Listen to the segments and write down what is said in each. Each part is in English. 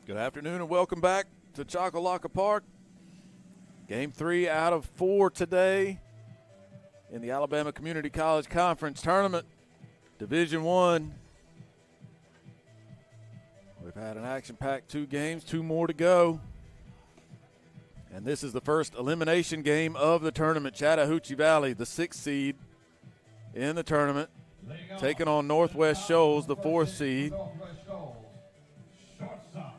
Good afternoon and welcome back to Choccolocca Park. Game 3 out of 4 today in the Alabama Community College Conference Tournament, Division I. We've had an action-packed 2 games, 2 more to go. And this is the first elimination game of the tournament. Chattahoochee Valley, the 6th seed in the tournament, taking on Northwest Shoals, the 4th seed.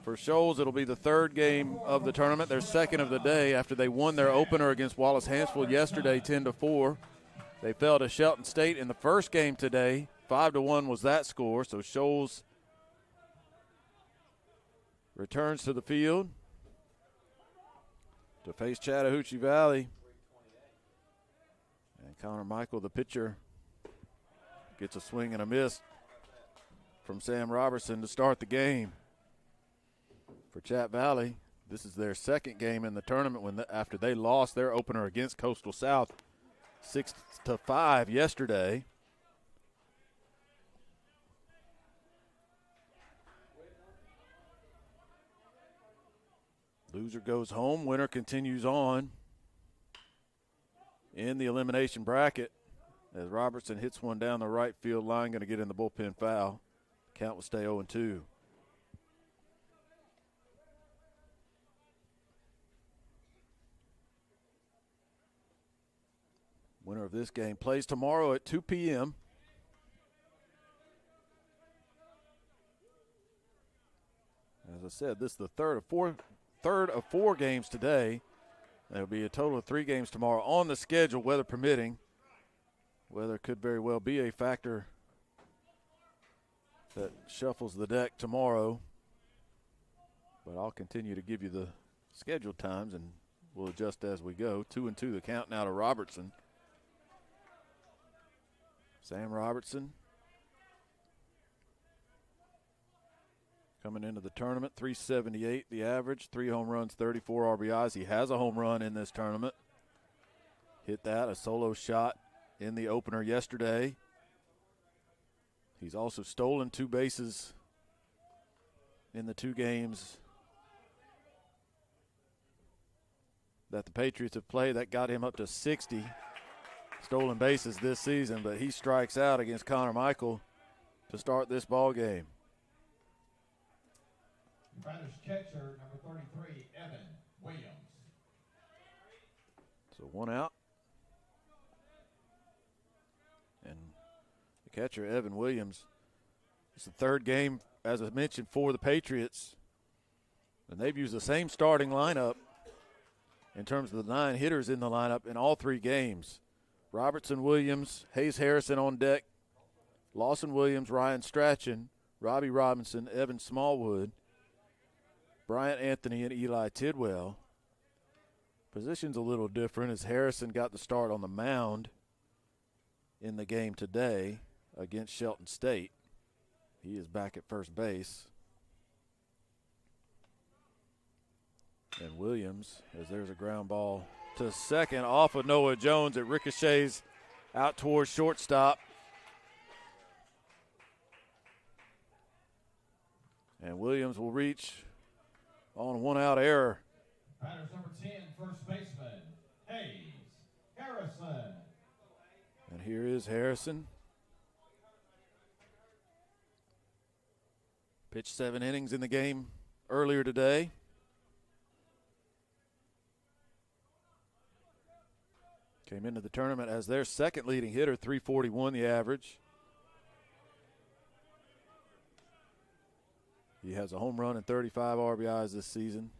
For Shoals, it'll be the 3rd game of the tournament, their 2nd of the day after they won their opener against Wallace-Hansfield yesterday 10-4. They fell to Shelton State in the first game today. 5-1 was that score, so Shoals returns to the field to face Chattahoochee Valley. And Connor Michael, the pitcher, gets a swing and a miss from Sam Robertson to start the game. For Chat Valley, this is their 2nd game in the tournament after they lost their opener against Coastal South 6-5 yesterday. Loser goes home, winner continues on in the elimination bracket as Robertson hits one down the right field line, going to get in the bullpen foul. Count will stay 0-2. Winner of this game plays tomorrow at 2 p.m. As I said, this is the third of four games today. There will be a total of 3 games tomorrow on the schedule, weather permitting. Weather could very well be a factor that shuffles the deck tomorrow. But I'll continue to give you the scheduled times, and we'll adjust as we go. 2-2 the count now to Robertson. Sam Robertson coming into the tournament, 378 the average, 3 home runs, 34 RBIs. He has a home run in this tournament. Hit that, a solo shot in the opener yesterday. He's also stolen 2 bases in the 2 games that the Patriots have played. That got him up to 60 stolen bases this season, but he strikes out against Connor Michael to start this ball game. Batter's catcher, number 33, Evan Williams. So 1 out. And the catcher, Evan Williams, it's the 3rd game, as I mentioned, for the Patriots. And they've used the same starting lineup in terms of the 9 hitters in the lineup in all 3 games. Robertson, Williams, Hayes Harrison on deck, Lawson Williams, Ryan Strachan, Robbie Robinson, Evan Smallwood, Bryant Anthony, and Eli Tidwell. Position's a little different as Harrison got the start on the mound in the game today against Shelton State. He is back at first base. And Williams, as there's a ground ball to second off of Noah Jones. It ricochets out towards shortstop. And Williams will reach on a 1-out error. Batter's number 10, first baseman, Hayes Harrison. And here is Harrison. Pitched 7 innings in the game earlier today. Came into the tournament as their 2nd leading hitter, 341 the average. He has a home run and 35 RBIs this season.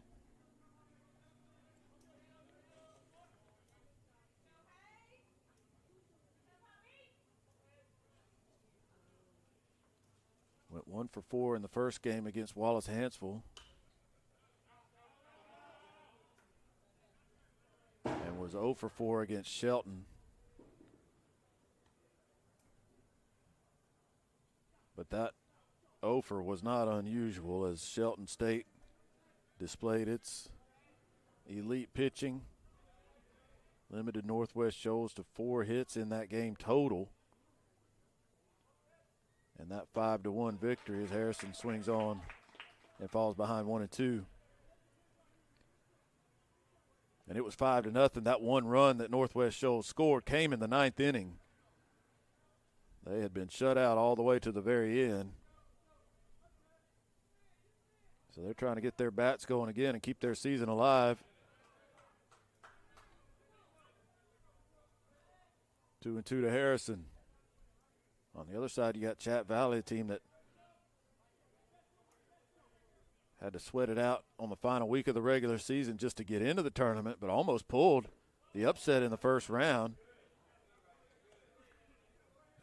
Went 1 for 4 in the first game against Wallace-Hansfield. And was 0 for 4 against Shelton. But that 0 for was not unusual as Shelton State displayed its elite pitching. Limited Northwest Shoals to 4 hits in that game total. And that 5-1 victory as Harrison swings on and falls behind 1-2. And it was 5-0. That one run that Northwest Shoals scored came in the 9th inning. They had been shut out all the way to the very end. So they're trying to get their bats going again and keep their season alive. 2-2 to Harrison. On the other side, you got Chattahoochee Valley, a team that had to sweat it out on the final week of the regular season just to get into the tournament, but almost pulled the upset in the first round.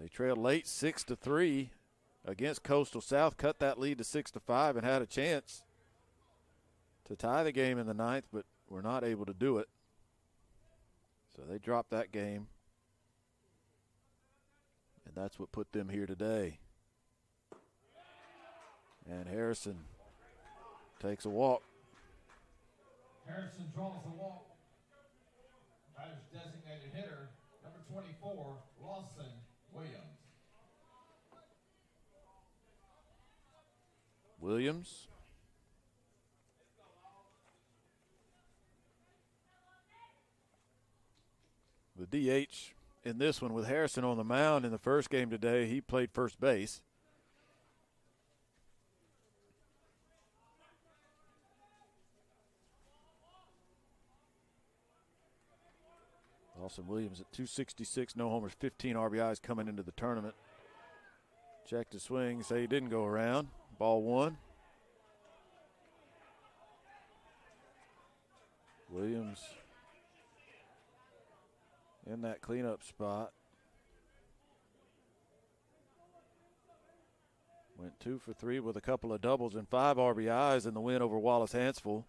They trailed late 6-3 against Coastal South, cut that lead to 6-5, and had a chance to tie the game in the 9th, but were not able to do it. So they dropped that game, and that's what put them here today. And Harrison takes a walk. Harrison draws a walk. Batter's designated hitter, number 24, Lawson Williams. The DH in this one with Harrison on the mound in the first game today. He played first base. Lawson Williams at 266, no homers, 15 RBIs coming into the tournament. Checked his swing, say he didn't go around. Ball one. Williams in that cleanup spot. Went 2 for 3 with a couple of doubles and 5 RBIs in the win over Wallace Hansville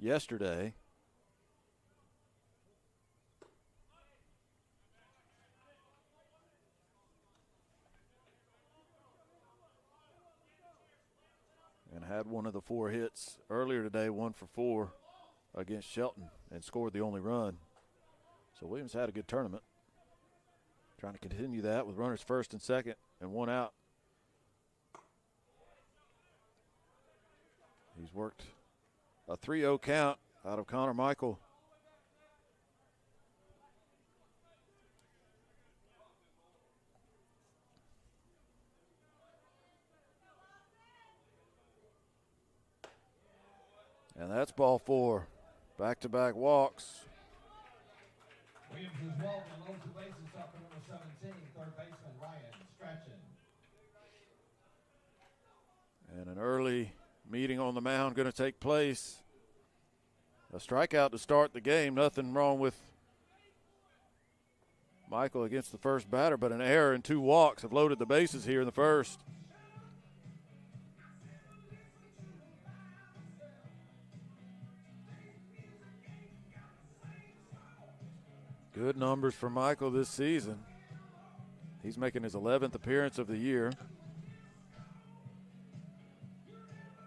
yesterday. And had one of the 4 hits earlier today, 1 for 4 against Shelton, and scored the only run. So Williams had a good tournament. Trying to continue that with runners first and second and 1 out. He's worked a 3-0 count out of Connor Michael. And that's ball 4. Back-to-back walks. Williams is walked and loads the bases up for number 17, third baseman Ryan Strachan. And an early meeting on the mound going to take place. A strikeout to start the game. Nothing wrong with Michael against the first batter, but an error and 2 walks have loaded the bases here in the first. Good numbers for Michael this season. He's making his 11th appearance of the year.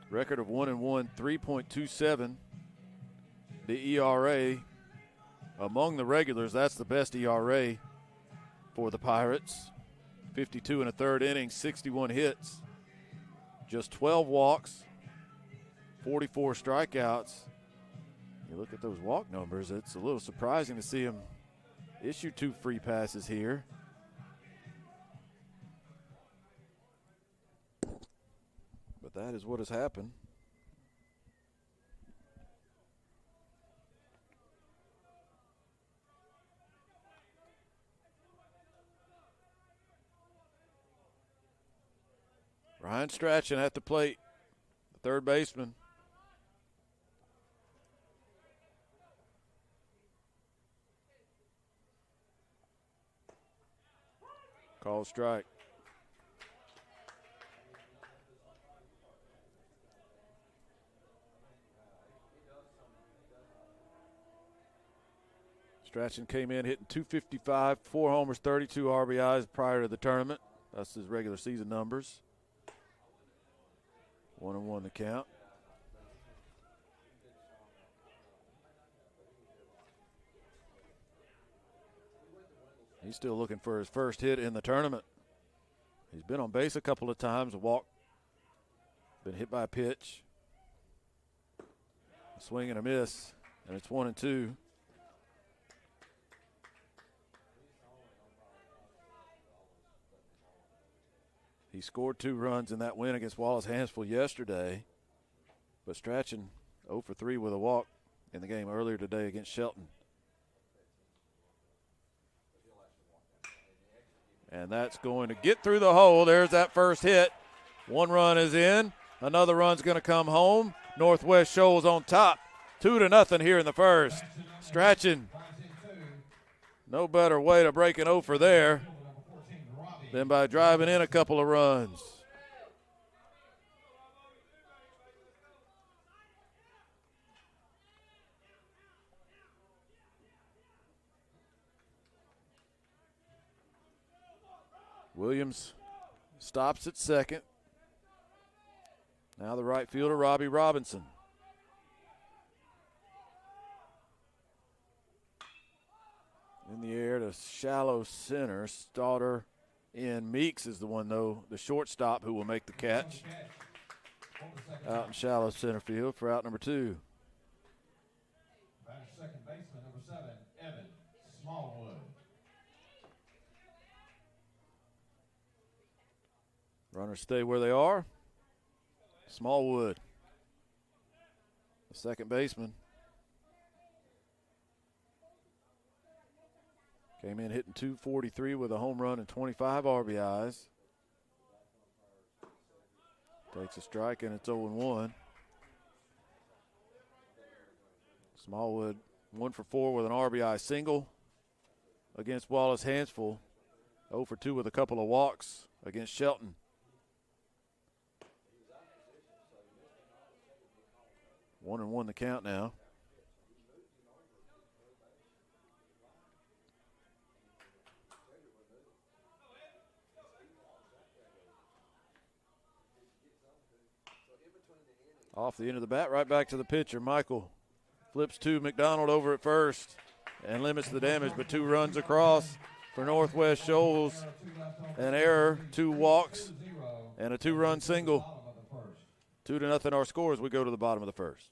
Record of 1-1, 3.27. The ERA among the regulars, that's the best ERA for the Pirates. 52 1/3 innings, 61 hits, just 12 walks, 44 strikeouts. You look at those walk numbers, it's a little surprising to see him issue 2 free passes here. But that is what has happened. Ryan Strachan at the plate, the third baseman. Call strike. Strachan came in hitting .255, 4 homers, 32 RBIs prior to the tournament. That's his regular season numbers. 1-1 the count. He's still looking for his first hit in the tournament. He's been on base a couple of times, walked Been hit by a pitch. A swing and a miss, and it's 1-2. He scored 2 runs in that win against Wallace-Hansville yesterday, but Strachan 0 for 3 with a walk in the game earlier today against Shelton. And that's going to get through the hole. There's that first hit. 1 run is in. Another run's going to come home. Northwest Shoals on top. 2-0 here in the first. Strachan, no better way to break an 0 for there than by driving in a couple of runs. Williams stops at second. Now the right fielder, Robbie Robinson. In the air to shallow center. Starter in. Meeks is the one, though, the shortstop, who will make the catch out in shallow center field for out number 2. Second baseman, number 7, Evan Smallwood. Runners stay where they are. Smallwood, the second baseman. Came in hitting .243 with a home run and 25 RBIs. Takes a strike, and it's 0-1. Smallwood 1 for 4 with an RBI single against Wallace-Hansville. 0 for 2 with a couple of walks against Shelton. 1-1 the count now. Off the end of the bat, right back to the pitcher. Michael flips to McDonald over at first and limits the damage, but 2 runs across for Northwest Shoals. An error, 2 walks, and a 2-run single. 2-0 our score as we go to the bottom of the first.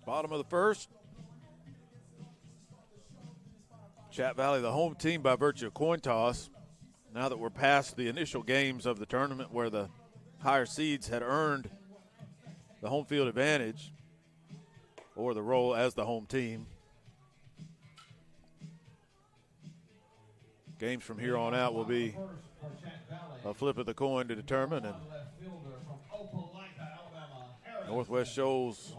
Bottom of the first. Chat Valley, the home team by virtue of coin toss. Now that we're past the initial games of the tournament where the higher seeds had earned the home field advantage or the role as the home team. Games from here on out will be a flip of the coin to determine, and Northwest Shoals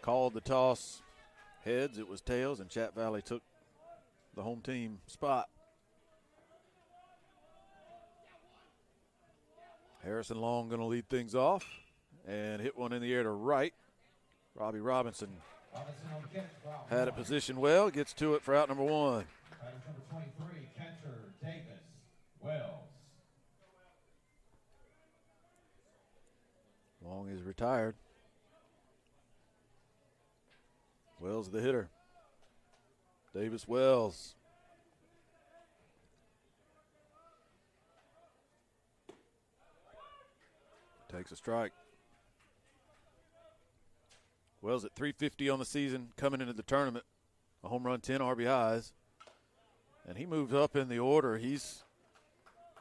called the toss heads. It was tails, and Chat Valley took the home team spot. Harrison Long going to lead things off and hit one in the air to right. Robbie Robinson had it positioned well, gets to it for out number 1. Number 23, catcher Davis Wells. Long is retired. Wells the hitter. Davis Wells. Takes a strike. Wells at 350 on the season, coming into the tournament. A home run, 10 RBIs. And he moves up in the order. He's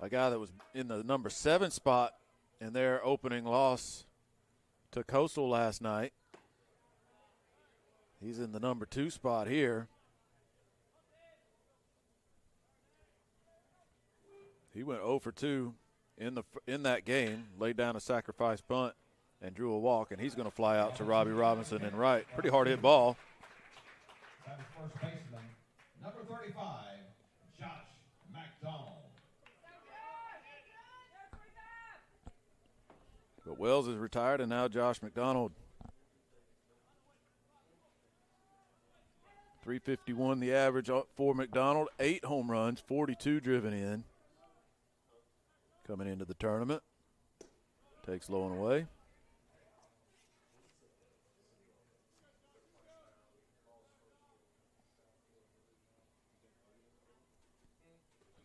a guy that was in the number 7 spot in their opening loss to Coastal last night. He's in the number 2 spot here. He went 0 for 2 in that game, laid down a sacrifice bunt and drew a walk, and he's going to fly out to Robbie Robinson in right. Pretty hard hit ball. That is first baseman, number 35, Josh McDonald. But Wells is retired, and now Josh McDonald. 351 the average for McDonald. 8 home runs, 42 driven in. Coming into the tournament. Takes low and away.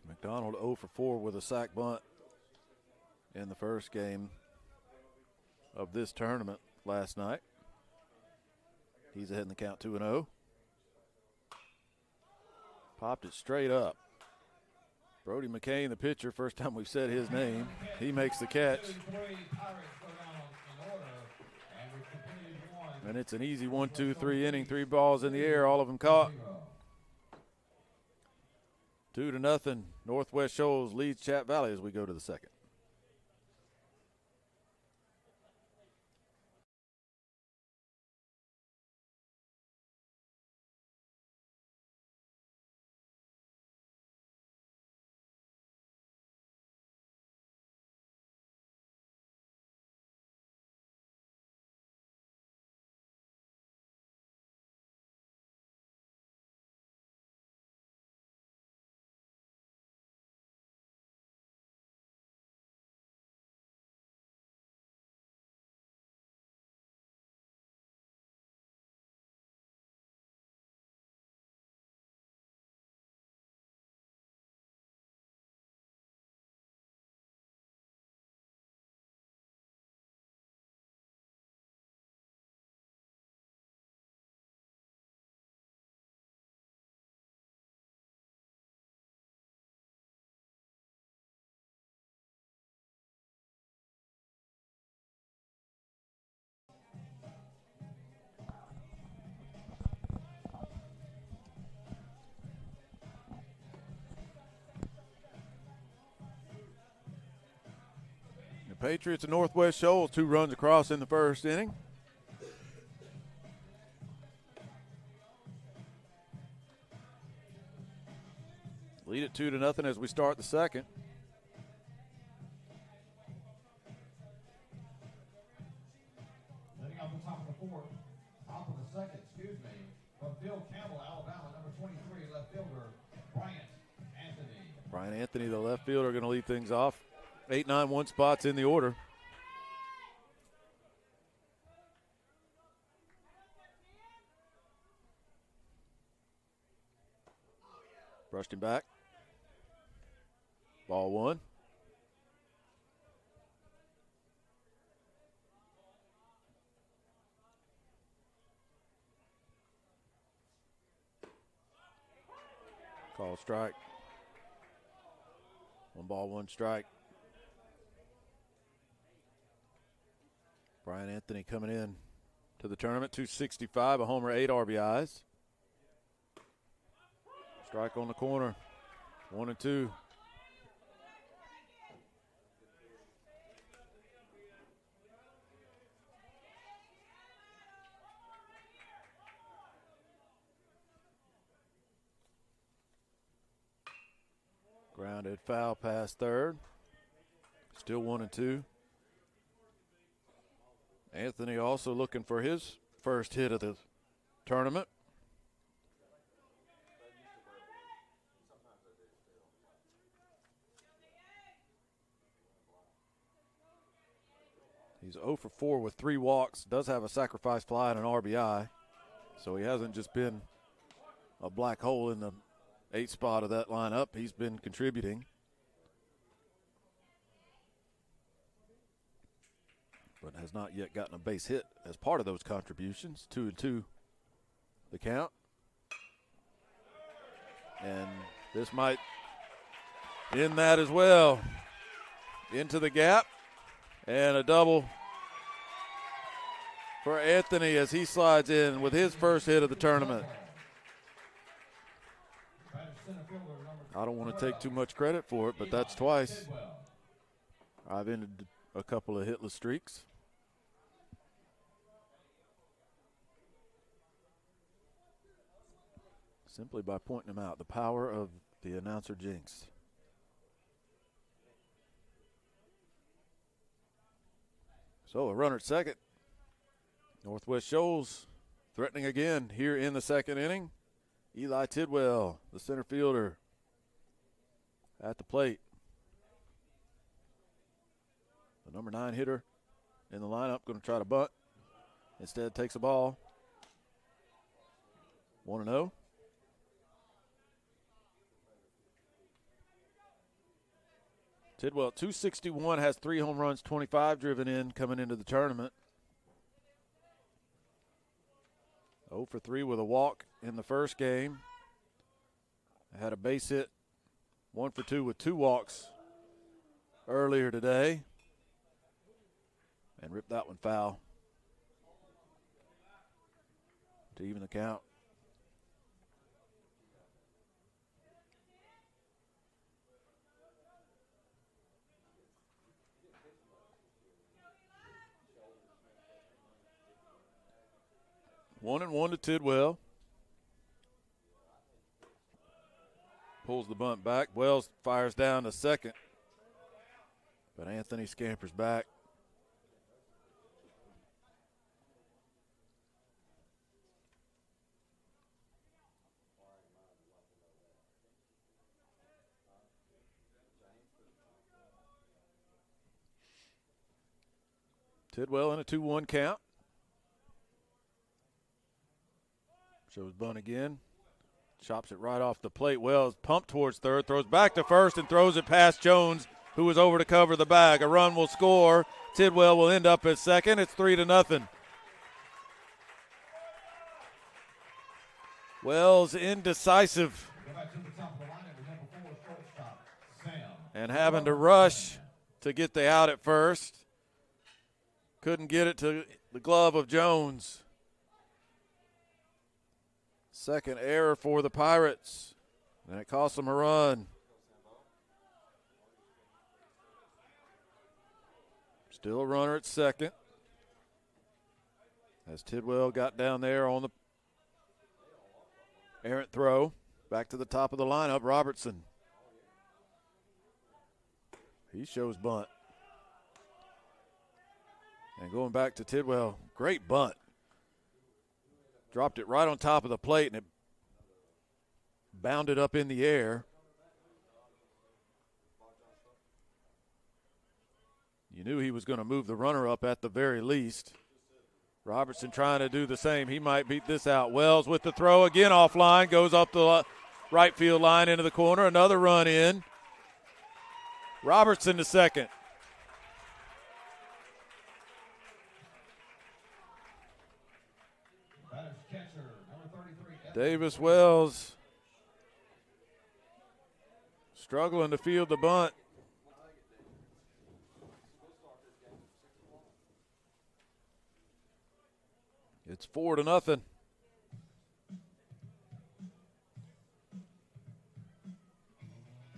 McDonald 0 for 4 with a sac bunt in the first game of this tournament last night. He's ahead in the count 2-0. Popped it straight up. Brody McCain, the pitcher, first time we've said his name. He makes the catch. And it's an easy 1-2-3 inning, 3 balls in the air, all of them caught. 2-0. Northwest Shoals leads Chat Valley as we go to the second. Patriots and Northwest Shoals, 2 runs across in the first inning. Lead it 2-0 as we start the second. Letting off the top of the fourth, top of the second, from Phil Campbell, Alabama, number 23, left fielder, Bryant Anthony. Bryant Anthony, the left fielder, going to lead things off. 8, 9, 1 spots in the order. Brushed him back. Ball 1. Call strike. 1 ball, 1 strike. Brian Anthony coming in to the tournament, 265, a homer, 8 RBIs. Strike on the corner, 1-2. Grounded foul past third. Still 1-2. Anthony also looking for his first hit of the tournament. He's 0 for 4 with 3 walks. Does have a sacrifice fly and an RBI. So he hasn't just been a black hole in the 8th spot of that lineup. He's been contributing. But has not yet gotten a base hit as part of those contributions. 2-2 the count. And this might end that as well. Into the gap. And a double for Anthony as he slides in with his first hit of the tournament. I don't want to take too much credit for it, but that's twice. I've ended a couple of hitless streaks. Simply by pointing them out. The power of the announcer jinx. So a runner at second. Northwest Shoals threatening again here in the second inning. Eli Tidwell, the center fielder, at the plate. The number 9 hitter in the lineup going to try to bunt. Instead takes a ball. 1-0. Tidwell, 261, has 3 home runs, 25 driven in coming into the tournament. 0 for 3 with a walk in the first game. Had a base hit, 1 for 2 with 2 walks earlier today. And ripped that one foul to even the count. One and one to Tidwell. Pulls the bunt back. Wells fires down to second. But Anthony scampers back. Tidwell in a 2-1 count. Shows bunt again. Chops it right off the plate. Wells pumped towards third, throws back to first, and throws it past Jones, who was over to cover the bag. A run will score. Tidwell will end up at second. It's 3-0. Wells indecisive. And having to rush to get the out at first. Couldn't get it to the glove of Jones. Second error for the Pirates. And it cost them a run. Still a runner at second. As Tidwell got down there on the errant throw. Back to the top of the lineup, Robertson. He shows bunt. And going back to Tidwell, great bunt. Dropped it right on top of the plate, and it bounded up in the air. You knew he was going to move the runner up at the very least. Robertson trying to do the same. He might beat this out. Wells with the throw again offline, goes up the right field line into the corner. Another run in. Robertson to second. Davis Wells struggling to field the bunt. It's 4-0.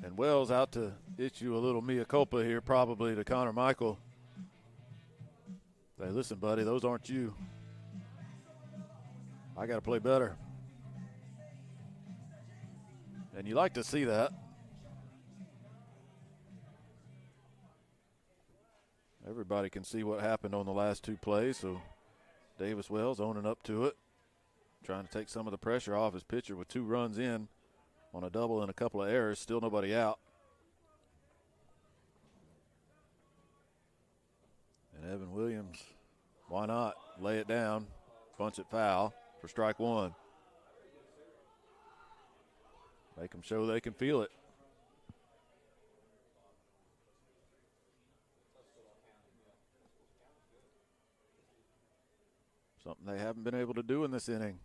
And Wells out to issue a little mea culpa here, probably to Connor Michael. Say, listen, buddy, those aren't you. I got to play better. And you like to see that. Everybody can see what happened on the last 2 plays, so Davis Wells owning up to it, trying to take some of the pressure off his pitcher with 2 runs in on a double and a couple of errors, still nobody out. And Evan Williams, why not? Lay it down, bunch it foul. for strike one. Make them show they can feel it. Something they haven't been able to do in this inning.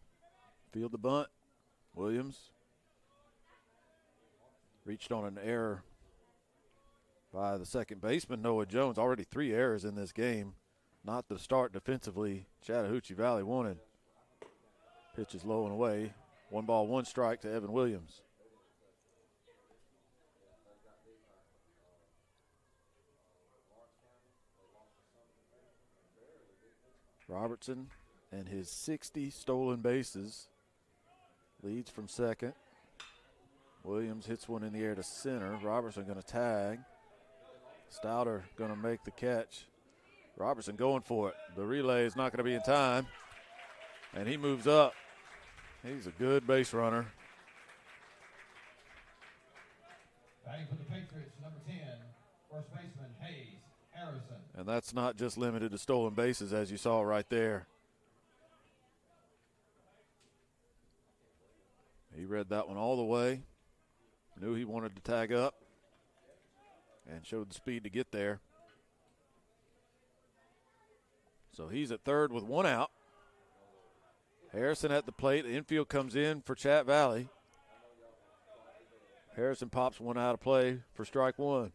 Field the bunt. Williams reached on an error by the second baseman, Noah Jones. Already 3 errors in this game. Not the start defensively Chattahoochee Valley wanted. Pitch is low and away. 1 ball, 1 strike to Evan Williams. Robertson and his 60 stolen bases leads from second. Williams hits one in the air to center. Robertson going to tag. Stouter going to make the catch. Robertson going for it. The relay is not going to be in time. And he moves up. He's a good base runner. Batting for the Patriots, number 10, first baseman Harrison. And that's not just limited to stolen bases, as you saw right there. He read that one all the way. Knew he wanted to tag up and showed the speed to get there. So he's at third with 1 out. Harrison at the plate. The infield comes in for Chat Valley. Harrison pops one out of play for strike one.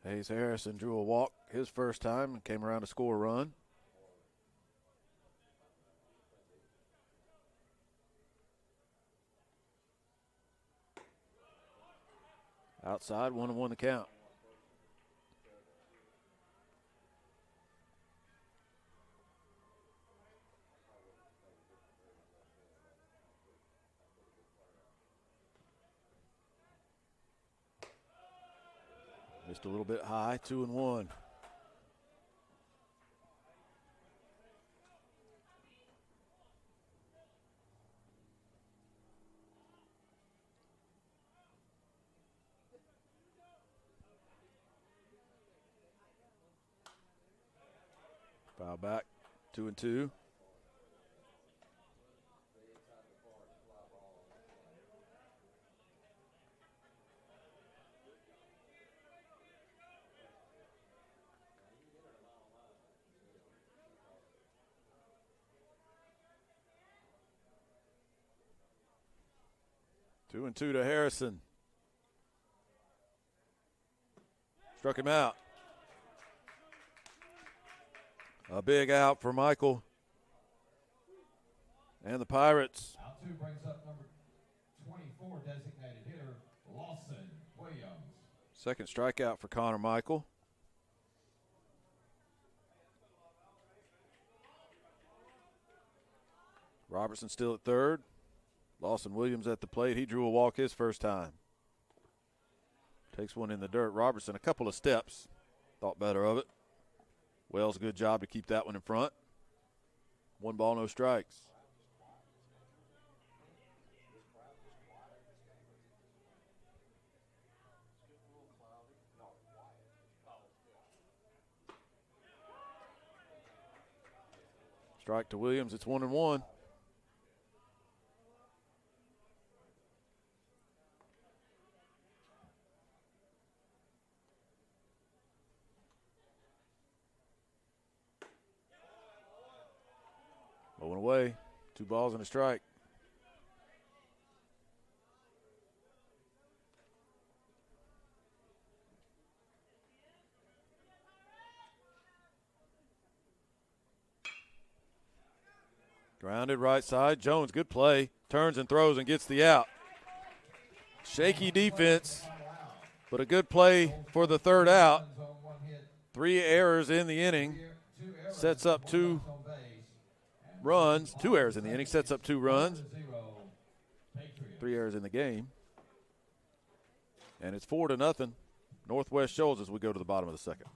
Hayes Harrison drew a walk his first time and came around to score a run. Outside, 1-1 the count. Missed a little bit high, 2-1. Foul back, 2-2. Two and two to Harrison. Struck him out. A big out for Michael and the Pirates. Out 2 brings up number 24 designated hitter, Lawson Williams. Second strikeout for Connor Michael. Robertson still at third. Lawson Williams at the plate. He drew a walk his first time. Takes one in the dirt. Robertson a couple of steps. Thought better of it. Wells, good job to keep that one in front. 1 ball, no strikes. Strike to Williams. It's 1-1. Low and away. 2 balls and a strike. Grounded right side. Jones, good play. Turns and throws and gets the out. Shaky defense, but a good play for the third out. 3 errors in the inning. Sets up 2 runs. 2 errors in the inning. Sets up 2 runs. 3 errors in the game. And it's 4-0. Northwest Shoals as we go to the bottom of the second.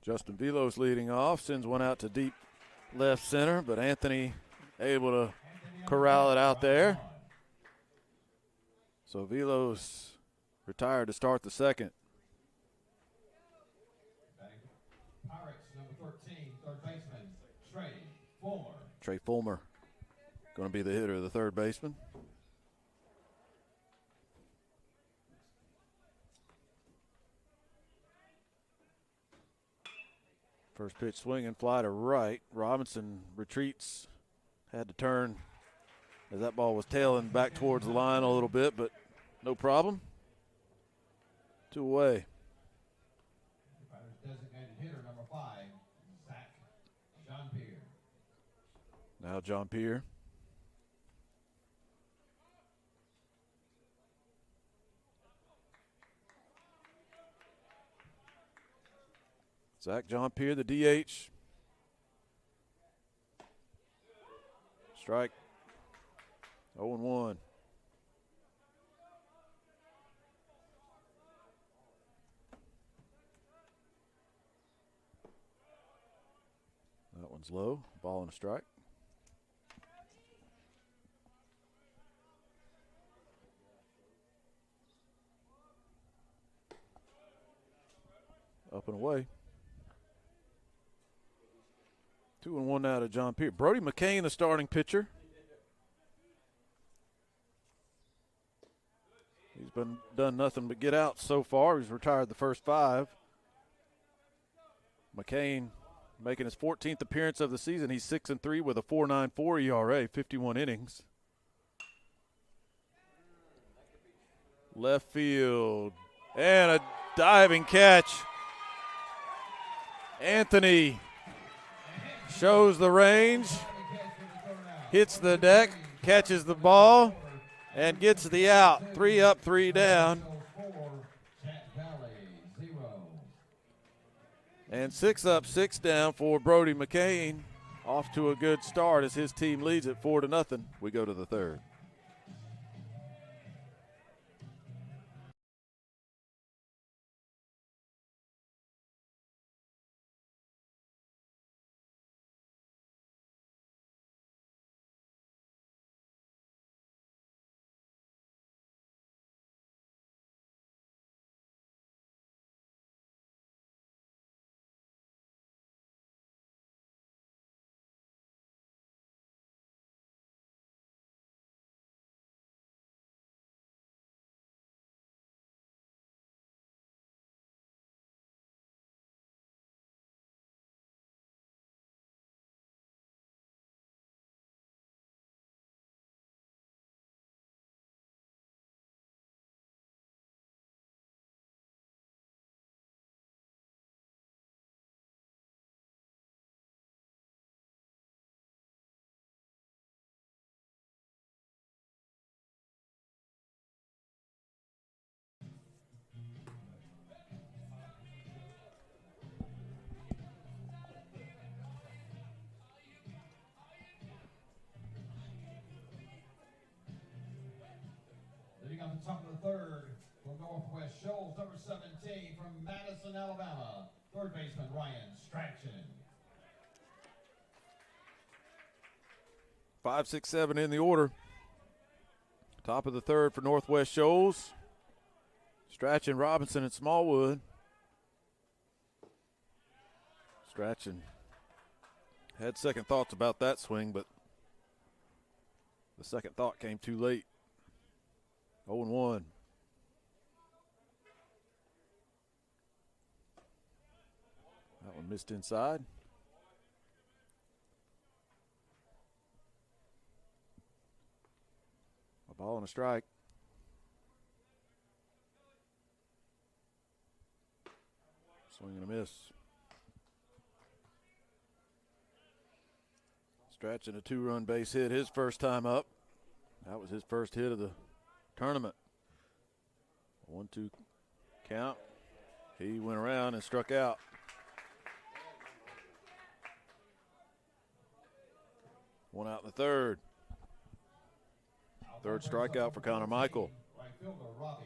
Justin Velos leading off, sends one out to deep left center, but Anthony able to corral it out there. So Velos retired to start the second. Pirates, number 13, third baseman, Trey Fulmer. Trey Fulmer going to be the hitter, the third baseman. First pitch swinging, fly to right. Robinson retreats, had to turn as that ball was tailing back towards the line a little bit, but no problem. 2 away. Designated hitter, number 5, Zach John Pierre. Now John Pierre. Zach John Pierre, the DH. Strike. 0-1. That one's low. Ball and a strike. Up and away. 2-1 now to John Pierre. Brody McCain, the starting pitcher. He's been done nothing but get out so far. He's retired the first 5. McCain making his 14th appearance of the season. He's 6-3 with a 4.94 ERA, 51 innings. Left field. And a diving catch. Anthony shows the range, hits the deck, catches the ball, and gets the out. 3 up, 3 down. And 6 up, 6 down for Brody McCain. Off to a good start as his team leads it 4-0. We go to the third. On the top of the third, from Northwest Shoals, number 17 from Madison, Alabama, third baseman Ryan Strachan. 5, 6, 7 in the order. Top of the third for Northwest Shoals. Strachan, Robinson, and Smallwood. Strachan had second thoughts about that swing, but the second thought came too late. 0-1. That one missed inside. A ball and a strike. Swing and a miss. Strachan a 2-run base hit his first time up. That was his first hit of the tournament. 1-2 count. He went around and struck out. One out in the third. Third strikeout for Connor Michael. Right fielder Robbie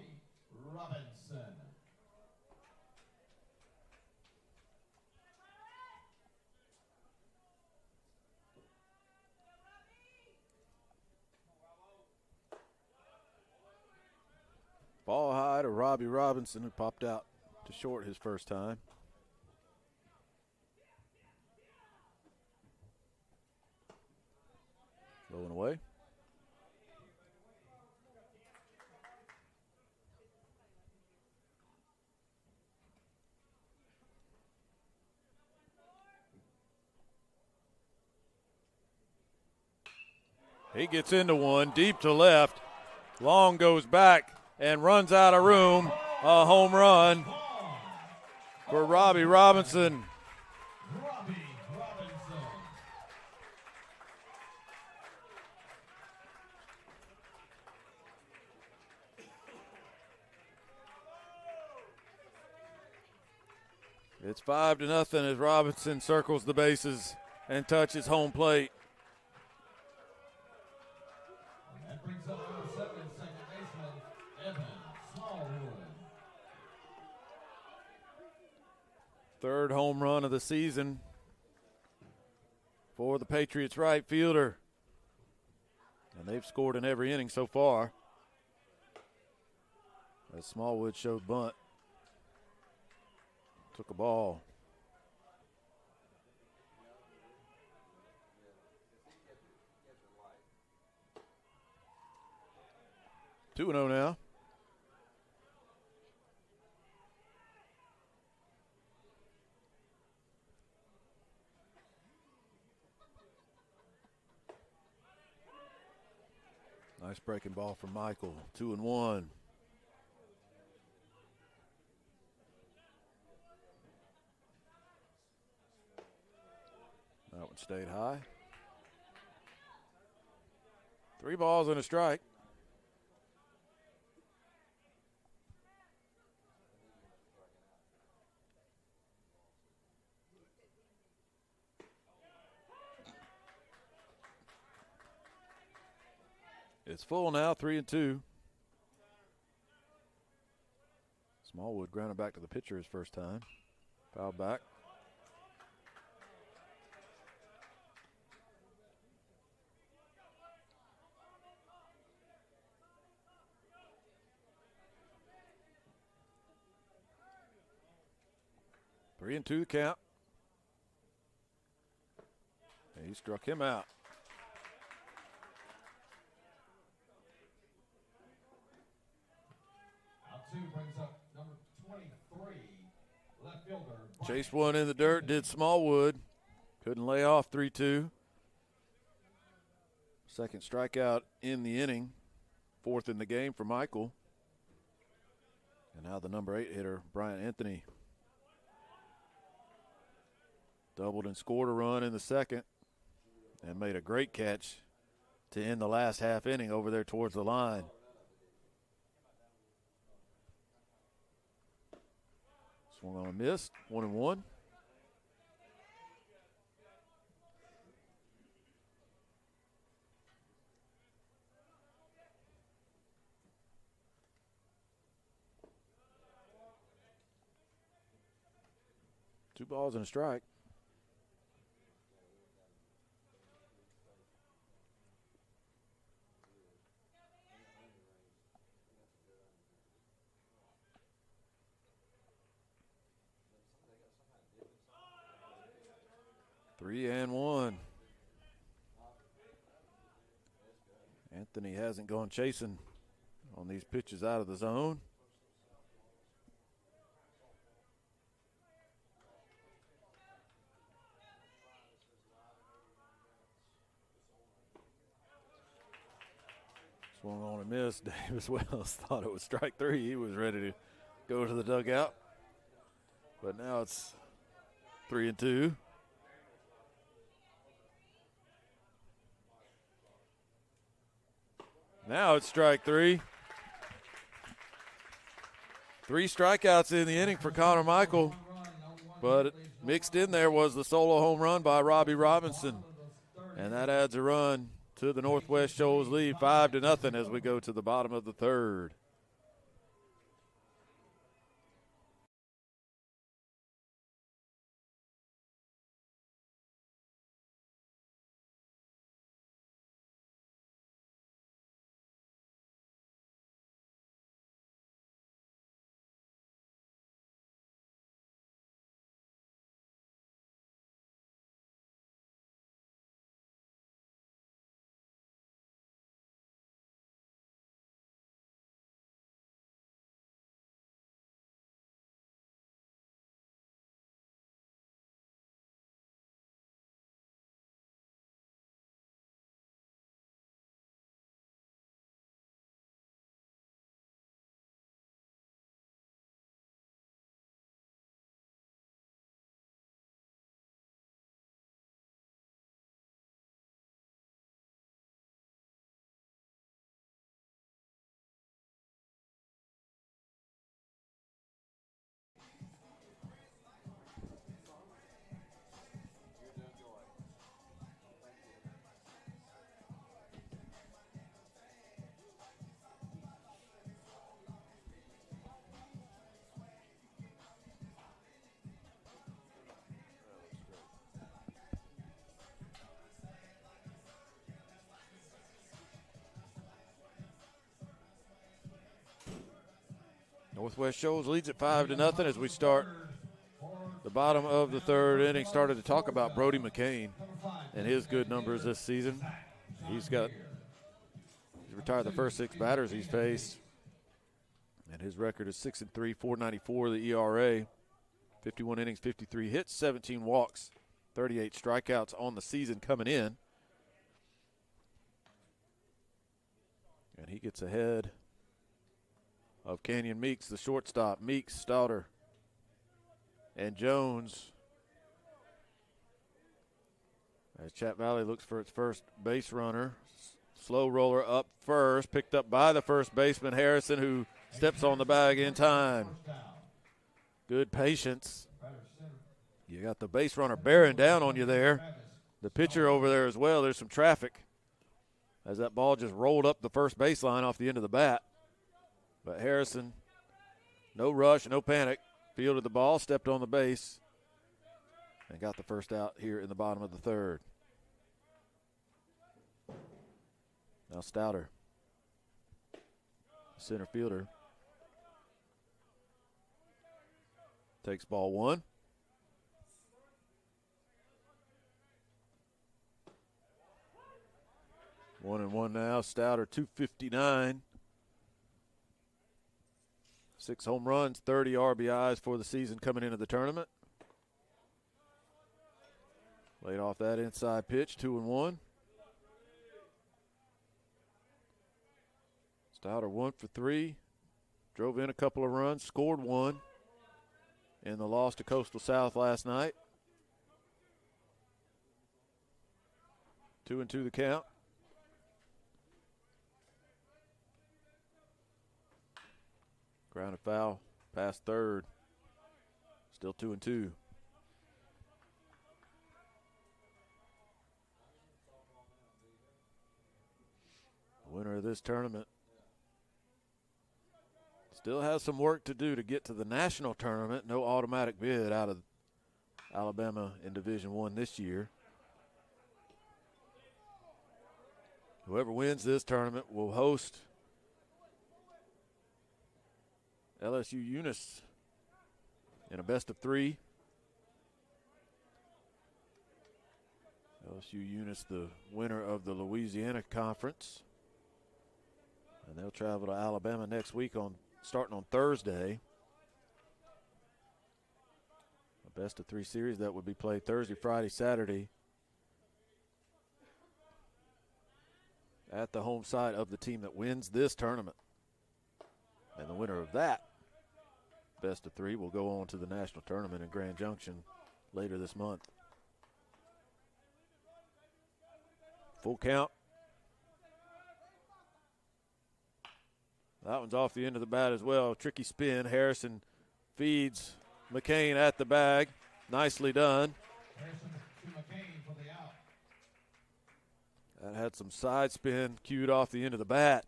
Robinson. wide of Robbie Robinson, who popped out to short his first time. Low and away. He gets into one, deep to left. Long goes back and runs out of room. A home run for Robbie Robinson. It's 5-0 as Robinson circles the bases and touches home plate. That brings up number 7, second baseman, Evan Smallwood. Third home run of the season for the Patriots right fielder. And they've scored in every inning so far. As Smallwood showed bunt. Took a ball. 2-0 now. Nice breaking ball from Michael. 2-1. That one stayed high. 3 balls and a strike. It's full now, 3-2. Smallwood grounded back to the pitcher his first time. Foul back. Three and 2 the count. And he struck him out. Brings up number 23, left fielder. Chased one in the dirt, did Smallwood. Couldn't lay off 3-2. Second strikeout in the inning. 4th in the game for Michael. And now the number 8 hitter, Bryant Anthony. Doubled and scored a run in the second. And made a great catch to end the last half inning over there towards the line. Swung on a miss, 1-1. Two balls and a strike. Three and 1. Anthony hasn't gone chasing on these pitches out of the zone. Swung on and missed. Davis Wells thought it was strike 3. He was ready to go to the dugout. But now it's 3-2. Now it's strike 3. 3 strikeouts in the inning for Connor Michael, but mixed in there was the solo home run by Robbie Robinson, and that adds a run to the Northwest Shoals lead, 5-0 as we go to the bottom of the third. Northwest Shoals leads at 5-0 as we start the bottom of the third inning. Started to talk about Brody McCain and his good numbers this season. He's retired the first 6 batters he's faced, and his record is 6-3, 4.94 the ERA, 51 innings, 53 hits, 17 walks, 38 strikeouts on the season coming in. And he gets ahead of Canyon Meeks, the shortstop. Meeks, Stouter, and Jones. As Chat Valley looks for its first base runner. Slow roller up first, picked up by the first baseman, Harrison, who steps on the bag in time. Good patience. You got the base runner bearing down on you there. The pitcher over there as well. There's some traffic as that ball just rolled up the first baseline off the end of the bat. But Harrison, no rush, no panic, fielded the ball, stepped on the base, and got the first out here in the bottom of the third. Now Stouter, center fielder, takes ball 1. 1-1 now. Stouter, 259. 6 home runs, 30 RBIs for the season coming into the tournament. Laid off that inside pitch, 2-1. Stouter 1 for 3. Drove in a couple of runs, scored 1 in the loss to Coastal South last night. 2-2 the count. Grounded foul, past third. Still 2-2. The winner of this tournament still has some work to do to get to the national tournament. No automatic bid out of Alabama in Division I this year. Whoever wins this tournament will host LSU Eunice in a best-of-3. LSU Eunice, the winner of the Louisiana Conference. And they'll travel to Alabama next week starting on Thursday. A best-of-3 series that would be played Thursday, Friday, Saturday at the home side of the team that wins this tournament. And the winner of that best-of-3 will go on to the national tournament in Grand Junction later this month. Full count. That one's off the end of the bat as well. Tricky spin. Harrison feeds McCain at the bag. Nicely done. Harrison to McCain for the out. That had some side spin cued off the end of the bat.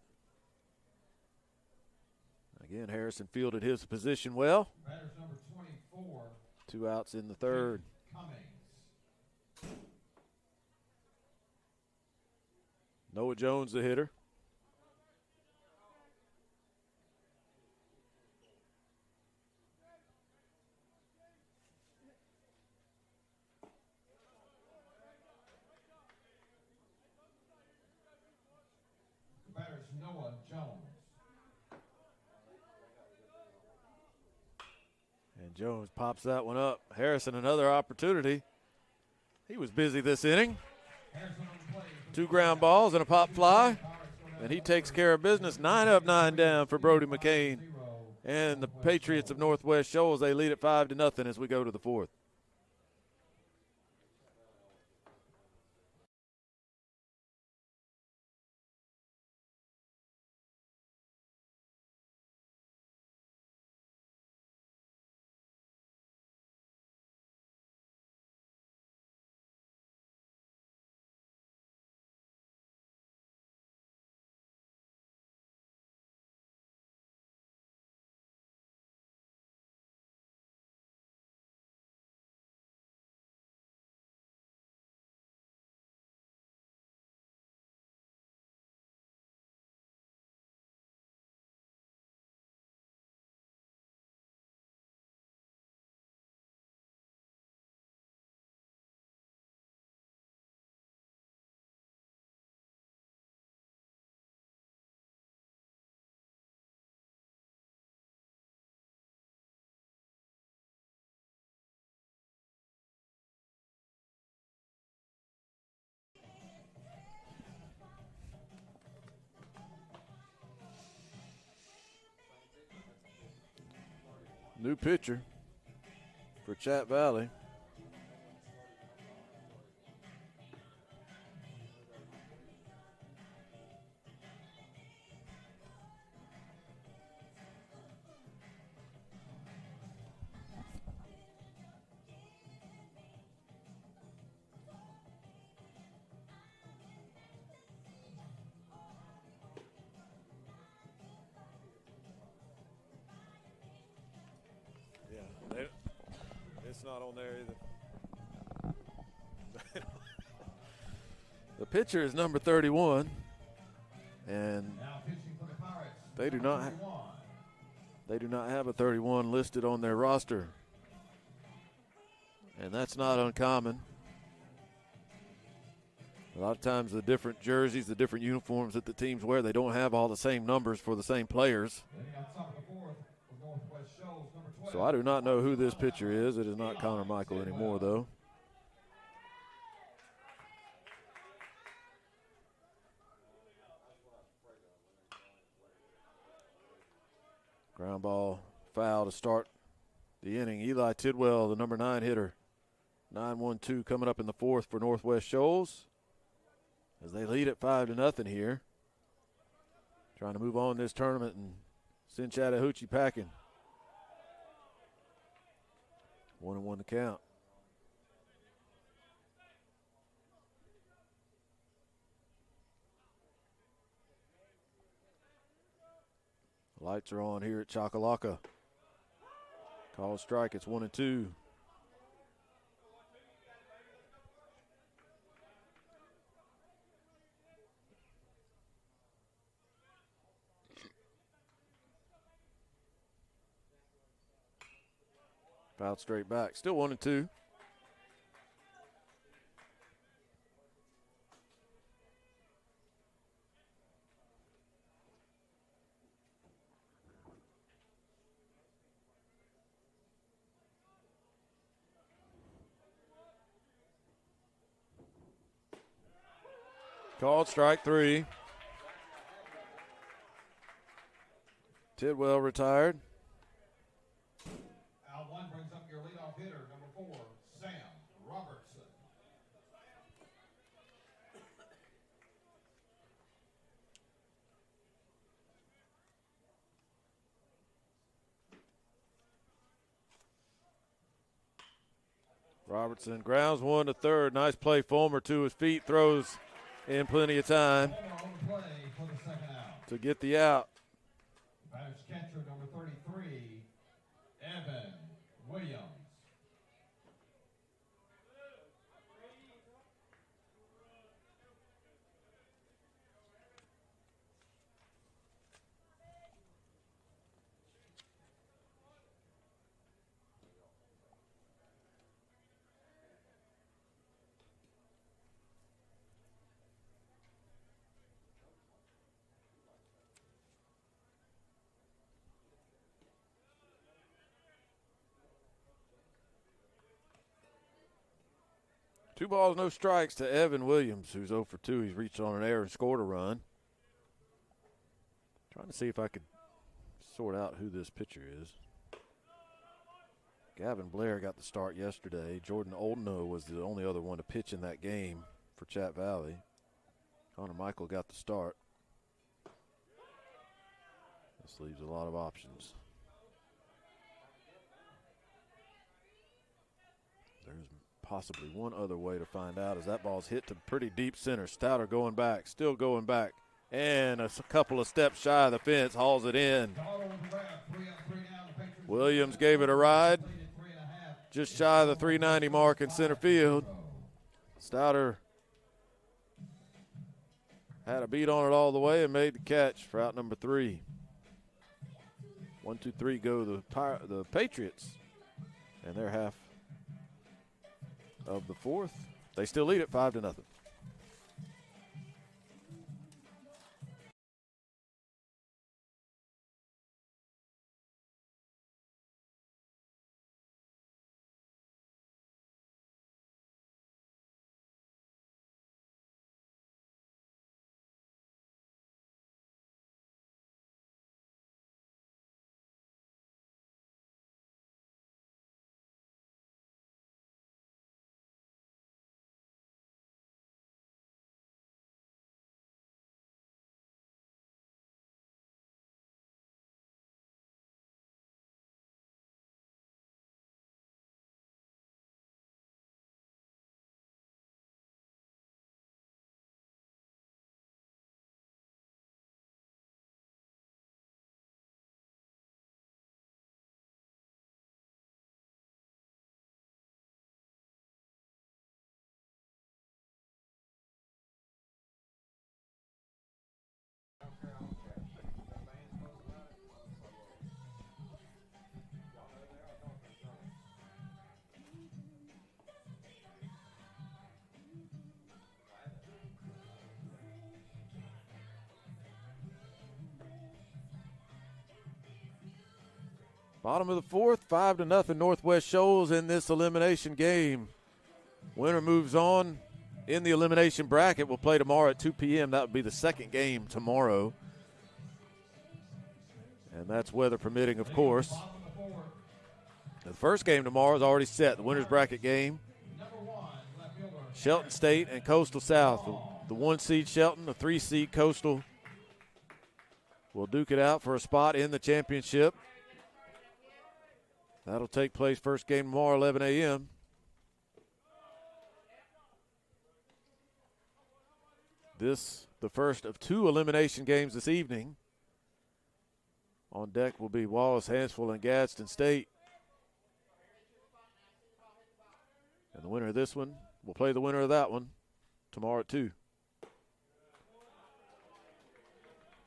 Again, Harrison fielded his position well. Batter's number 24. 2 outs in the third. Cummings. Noah Jones, the hitter. Batter's Noah Jones. And Jones pops that one up. Harrison, another opportunity. He was busy this inning. 2 ground balls and a pop fly. And he takes care of business. 9 up, 9 down for Brody McCain. And the Patriots of Northwest Shoals, they lead at 5-0 as we go to the 4th. New pitcher for Chat Valley. Yeah, it's not on there either. The pitcher is number 31, and Now pitching for the Pirates. they do number not 31. they do not have a 31 listed on their roster, and that's not uncommon. A lot of times the different jerseys, the different uniforms that the teams wear, they don't have all the same numbers for the same players. Leading on top of the fourth for Northwest Shoals, number 12. So I do not know who this pitcher is. It is not Connor Michael anymore, though. Ground ball foul to start the inning. Eli Tidwell, the number 9 hitter. 9-1-2 coming up in the fourth for Northwest Shoals, as they lead at 5-0 here. Trying to move on this tournament and send Chattahoochee packing. 1-1 to count. Lights are on here at Chakalaka. Call strike. It's 1-2. Fouled straight back. Still 1-2. Called strike 3. Tidwell retired. Out one brings up your leadoff hitter, number 4, Sam Robertson. Robertson grounds one to third. Nice play. Fulmer to his feet, throws in plenty of time Fulmer on the play for the second out. to get the out. Batter's catcher, number 33, Evan Williams. Two balls, no strikes to Evan Williams, who's 0 for 2. He's reached on an error and scored a run. Trying to see if I could sort out who this pitcher is. Gavin Blair got the start yesterday. Jordan Oldenow was the only other one to pitch in that game for Chat Valley. Connor Michael got the start. This leaves a lot of options. There's possibly one other way to find out, as that ball's hit to pretty deep center. Stouter going back, still going back, and a couple of steps shy of the fence, hauls it in. Williams gave it a ride, just shy of the 390 mark in center field. Stouter had a beat on it all the way and made the catch for out number 3. 1, 2, 3 go the Patriots, and they're half of the fourth. They still lead at 5-0. Bottom of the fourth, 5-0 Northwest Shoals in this elimination game. Winner moves on in the elimination bracket. We'll play tomorrow at 2 p.m. That would be the second game tomorrow. And that's weather permitting, of course. The first game tomorrow is already set, the winner's bracket game. Shelton State and Coastal South. The 1 seed Shelton, the 3 seed Coastal will duke it out for a spot in the championship. That'll take place first game tomorrow, 11 a.m. This, the first of 2 elimination games this evening. On deck will be Wallace, Hansville, and Gadsden State. And the winner of this one will play the winner of that one tomorrow at 2.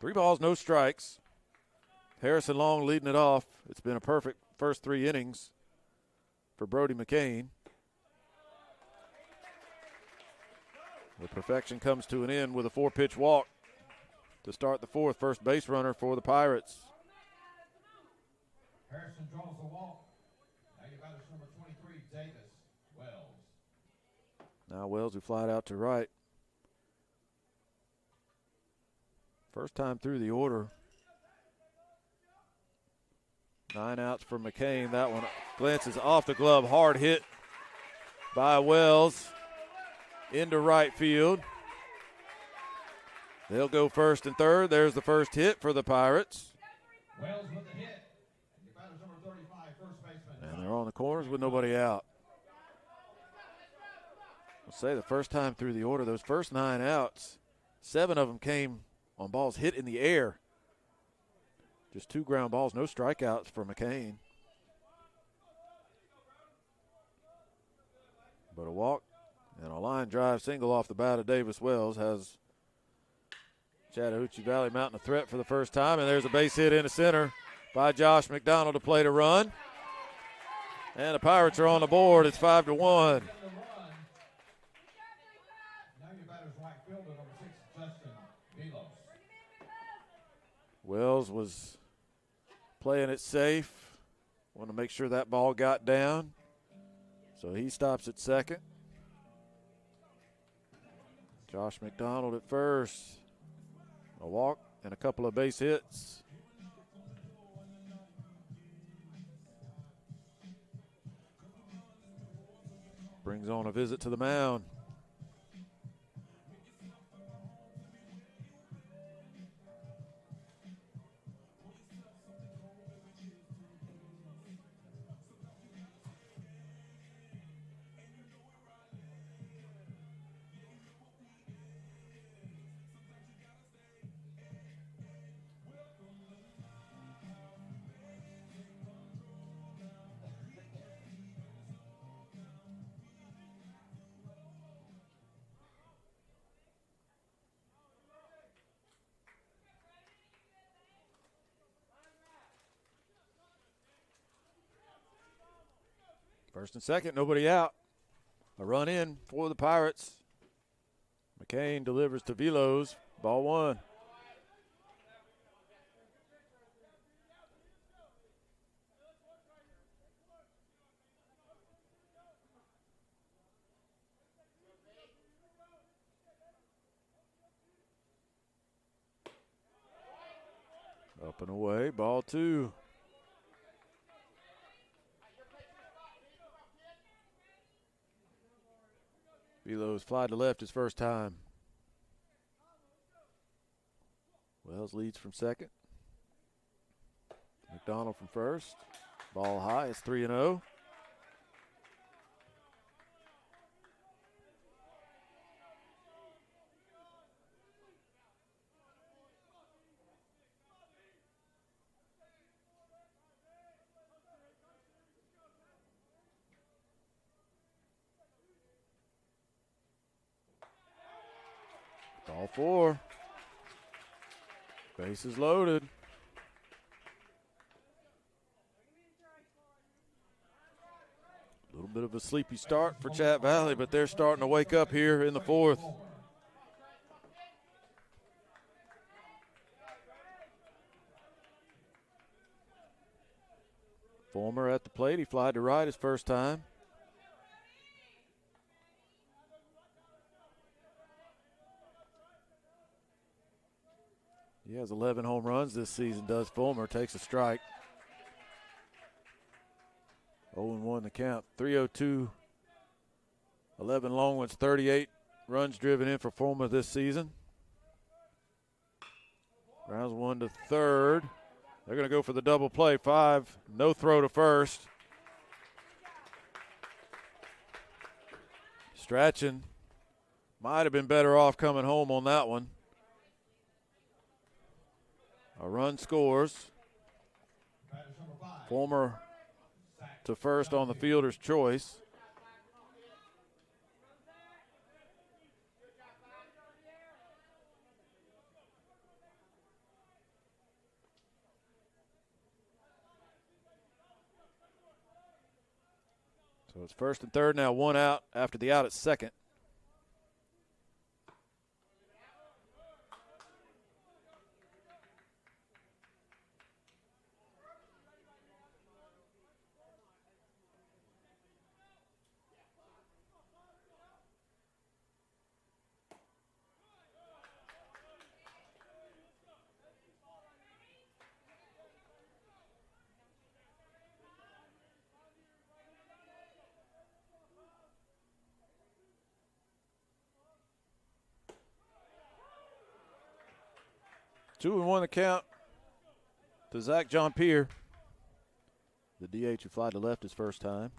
3 balls, no strikes. Harrison Long leading it off. It's been a perfect first 3 innings for Brody McCain. The perfection comes to an end with a 4-pitch walk to start the fourth. First base runner for the Pirates. Harrison draws the walk. Now your batter's number 23, Davis Wells. Now Wells, who flied out to right. First time through the order. 9 outs for McCain. That one glances off the glove. Hard hit by Wells into right field. They'll go first and third. There's the first hit for the Pirates. Wells with the hit. And your batter's number 35, first baseman. And they're on the corners with nobody out. I'll say the first time through the order, those first 9 outs, 7 of them came on balls hit in the air. Just 2 ground balls, no strikeouts for McCain. But a walk and a line drive single off the bat of Davis Wells has Chattahoochee Valley mounting a threat for the first time. And there's a base hit into center by Josh McDonald to play to run. And the Pirates are on the board. It's 5-1. Now your batter's right fielder, number 6, Justin Milos. Wells was playing it safe. Want to make sure that ball got down. So he stops at second. Josh McDonald at first. A walk and a couple of base hits. Brings on a visit to the mound. First and second, nobody out. A run in for the Pirates. McCain delivers to Velos. Ball 1. Up and away, ball 2. Velos fly to left his first time. Wells leads from second. McDonald from first. Ball high, it's 3-0. Ball 4. Bases loaded. A little bit of a sleepy start for Chat Valley, but they're starting to wake up here in the fourth. Fulmer at the plate. He flied to right his first time. He has 11 home runs this season, does Fulmer. Takes a strike. 0-1 the count. 302. 11 long ones, 38 runs driven in for Fulmer this season. Grounds one to third. They're going to go for the double play. 5, no throw to first. Strachan might have been better off coming home on that one. A run scores. Fulmer to first on the fielder's choice. So it's first and third now, one out after the out at second. Two and one the count to Zach Jean-Pierre. The DH who flied to left his first time.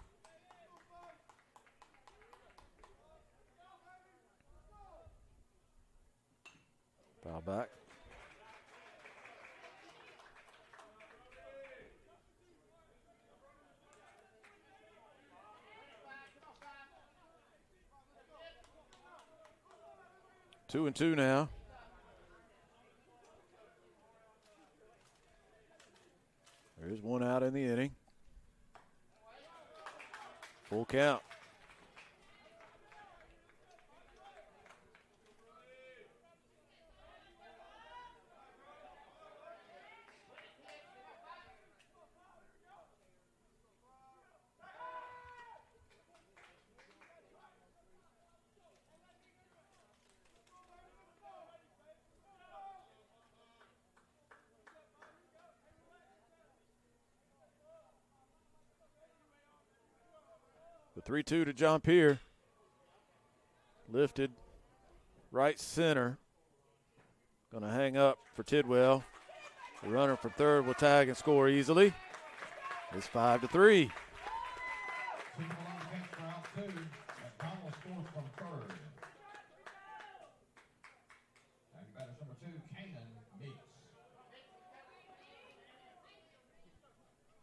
Foul back. Two and two now. There's one out in the inning. Full count. The 3-2 to Jean-Pierre. Lifted right center. Going to hang up for Tidwell. The runner from third will tag and score easily. It's 5-3.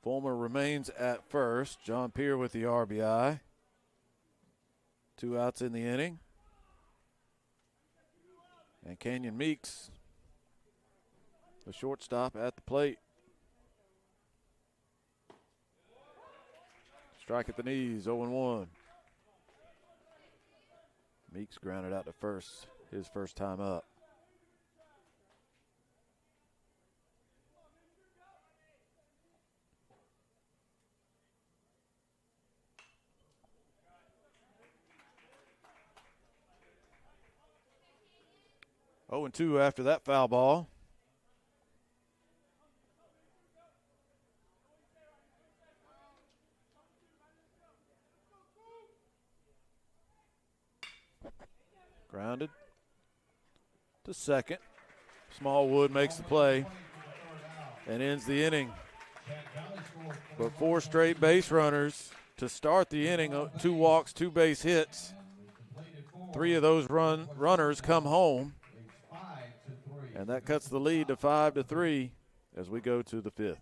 Fulmer remains at first. Jean-Pierre with the RBI. 2 outs in the inning. And Canyon Meeks, the shortstop, at the plate. Strike at the knees, 0-1. Meeks grounded out to first, his first time up. Oh, and 2 after that foul ball. Grounded to second. Smallwood makes the play and ends the inning. But 4 straight base runners to start the inning. 2 walks, 2 base hits. 3 of those runners come home. And that cuts the lead to 5-3 as we go to the 5th.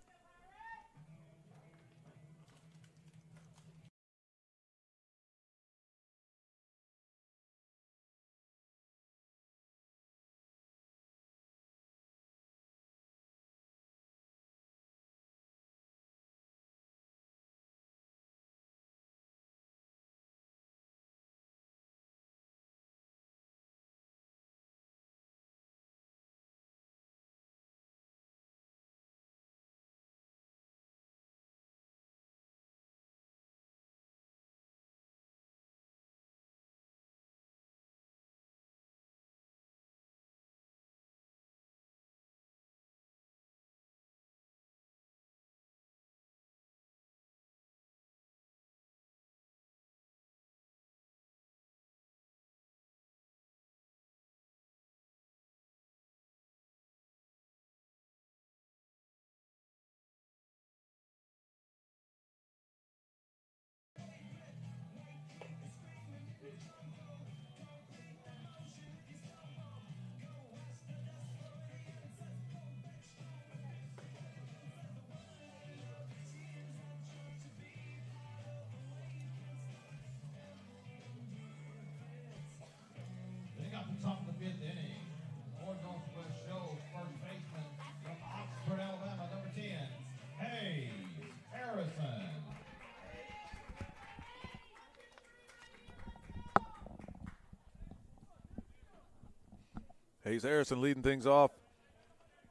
Hayes Harrison leading things off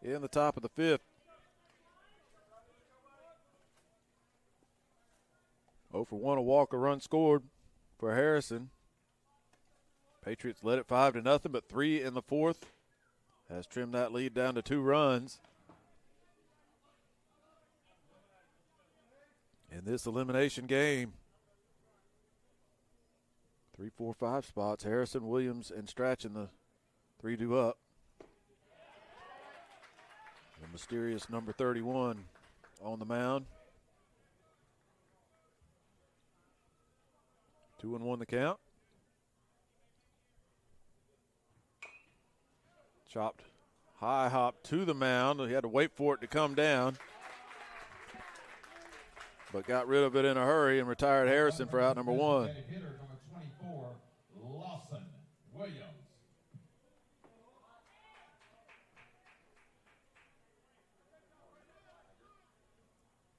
in the top of the fifth. 0 for 1, a walk, a run scored for Harrison. Patriots led it 5-0, but 3 in the fourth has trimmed that lead down to 2 runs. In this elimination game, 3, 4, 5 spots. Harrison, Williams, and Strachan, the 3 due up. The mysterious number 31 on the mound. 2-1 the count. Chopped high hop to the mound. He had to wait for it to come down, but got rid of it in a hurry and retired Harrison for out number 1. Hitter number 24, Lawson Williams.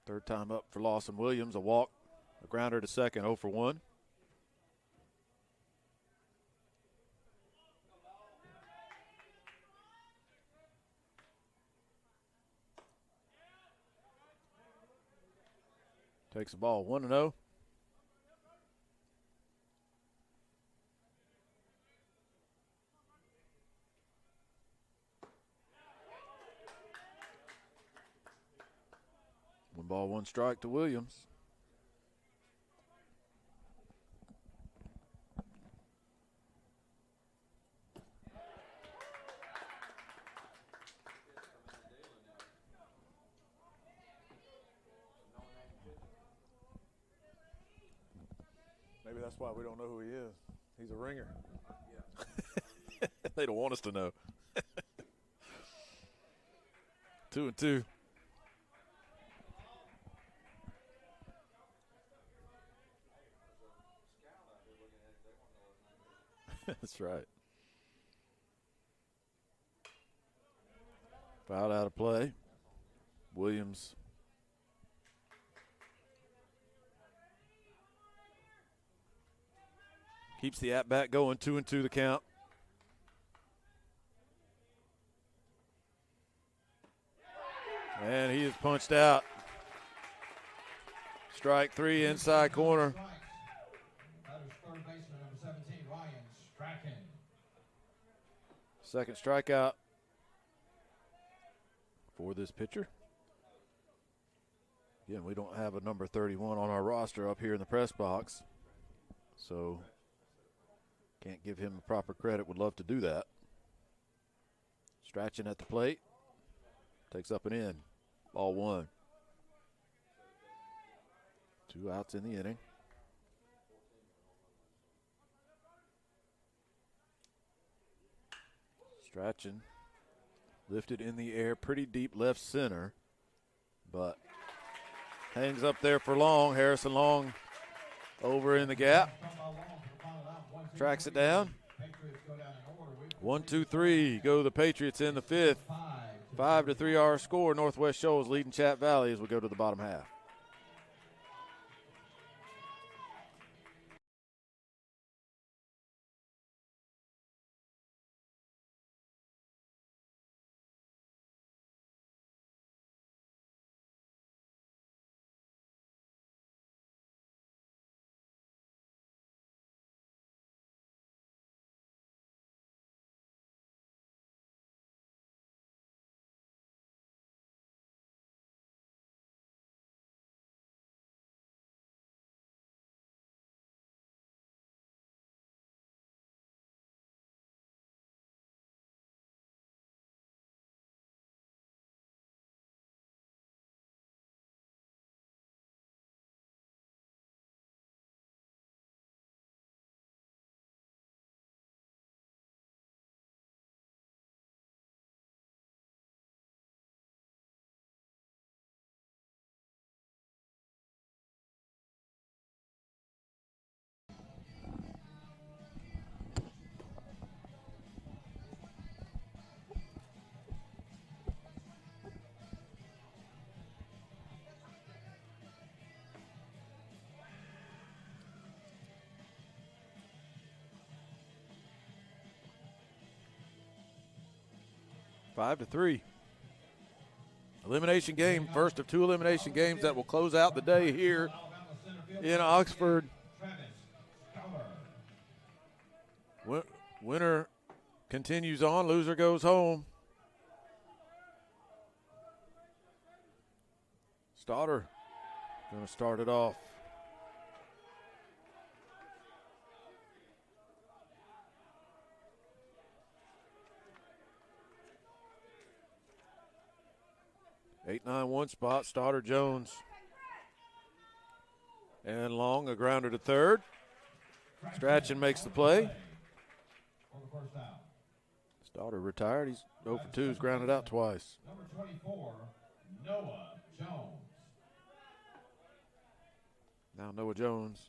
Third time up for Lawson Williams, a walk, a grounder to second, 0 for 1. Takes the ball 1-0. One ball, one strike to Williams. Maybe that's why we don't know who he is. He's a ringer. They don't want us to know. 2-2. That's right. Foul out of play. Williams keeps the at-bat going, 2-2 the count. And he is punched out. Strike 3, inside corner. That is third baseman number 17, Ryan Strachan. Second strikeout for this pitcher. Again, we don't have a number 31 on our roster up here in the press box, so can't give him the proper credit. Would love to do that. Strachan at the plate. Takes up and in. Ball 1. 2 outs in the inning. Strachan lifted in the air pretty deep left center, but hangs up there for Long. Harrison Long over in the gap. Tracks it down. 1, 2, 3. Go the Patriots in the fifth. 5-3 our score. Northwest Shoals leading Chat Valley as we go to the bottom half. 5-3. Elimination game, first of 2 elimination games that will close out the day here in Oxford. Winner continues on, loser goes home. Stauder going to start it off. Eight, 9-1 spot, Stauder, Jones. And Long, a grounder to third. Strachan makes the play. Stauder retired. He's 0 for 2. He's grounded out twice. Number 24, Noah Jones. Now Noah Jones.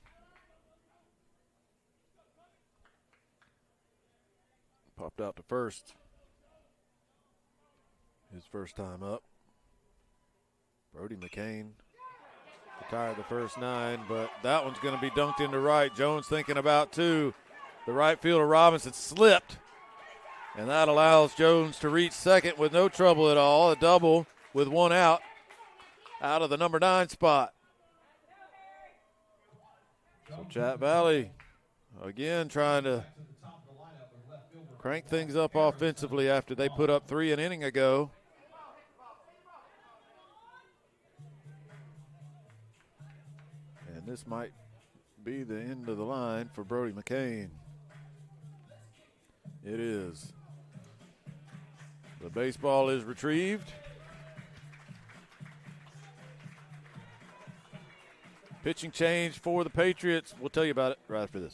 Popped out to first. His first time up. Brody McCain retired the first 9, but that one's going to be dunked into right. Jones thinking about 2. The right fielder Robinson slipped, and that allows Jones to reach second with no trouble at all. A double with 1 out of the number 9 spot. So Chat Valley again trying to crank things up offensively after they put up 3 an inning ago. And this might be the end of the line for Brody McCain. It is. The baseball is retrieved. Pitching change for the Patriots. We'll tell you about it right after this.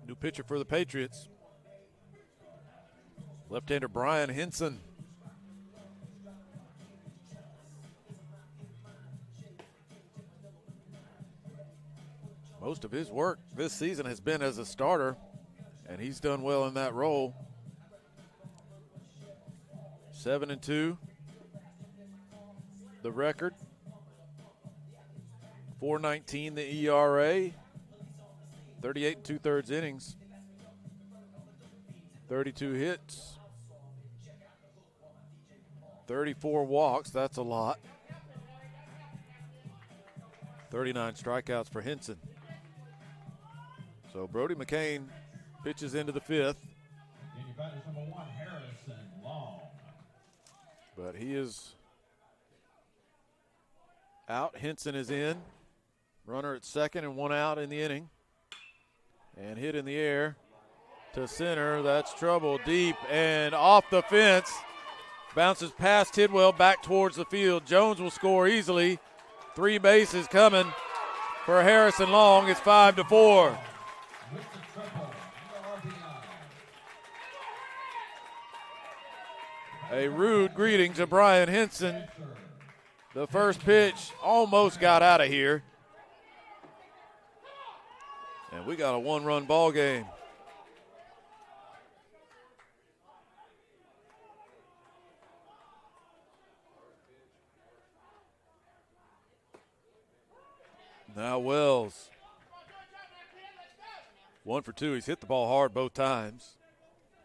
New pitcher for the Patriots. Left-hander Brian Henson. Most of his work this season has been as a starter, and he's done well in that role. 7-2, the record. 4.19 the ERA. 38 2/3 innings. 32 hits. 34 walks, that's a lot. 39 strikeouts for Henson. So Brody McCain pitches into the 5th. Number 1, Harrison Long. But he is out. Henson is in. Runner at second and 1 out in the inning. And hit in the air to center. That's trouble deep and off the fence. Bounces past Tidwell back towards the field. Jones will score easily. 3 bases coming for Harrison Long. It's 5-4. A rude greeting to Brian Henson. The first pitch almost got out of here. And we got a 1-run ball game. Now Wells. 1 for 2. He's hit the ball hard both times.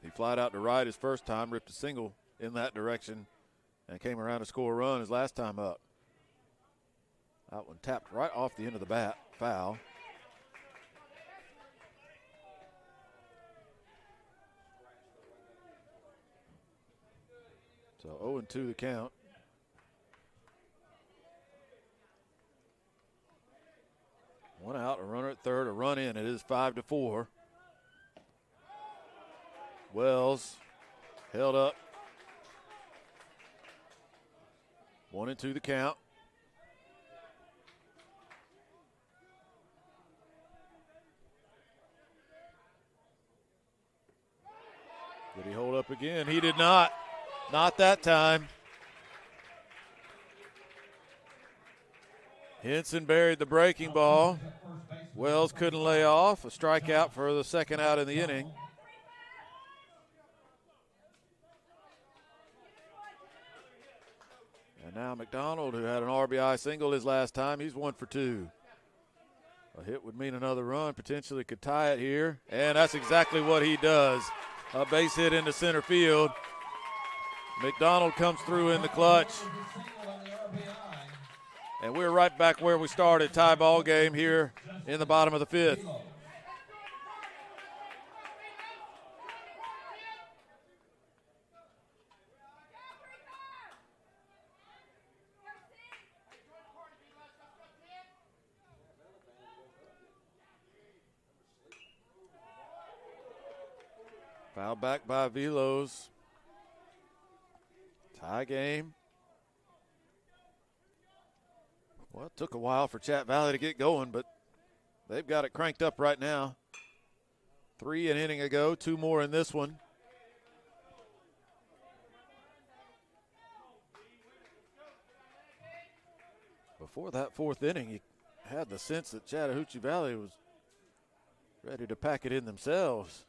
He flied out to right his first time, ripped a single in that direction and came around to score a run his last time up. That one tapped right off the end of the bat. Foul. So 0-2 the count. One out, a runner at third, a run in. It is 5-4. Wells held up. 1-2 the count. Did he hold up again? He did not. Not that time. Henson buried the breaking ball. Wells couldn't lay off. A strikeout for the second out in the inning. And now McDonald, who had an RBI single his last time, he's 1 for 2. A hit would mean another run, potentially could tie it here. And that's exactly what he does. A base hit into center field. McDonald comes through in the clutch. And we're right back where we started, tie ball game here in the bottom of the fifth. Foul back by Velos. Tie game. Well, it took a while for Chat Valley to get going, but they've got it cranked up right now. 3 an inning ago, 2 more in this one. Before that 4th inning, you had the sense that Chattahoochee Valley was ready to pack it in themselves.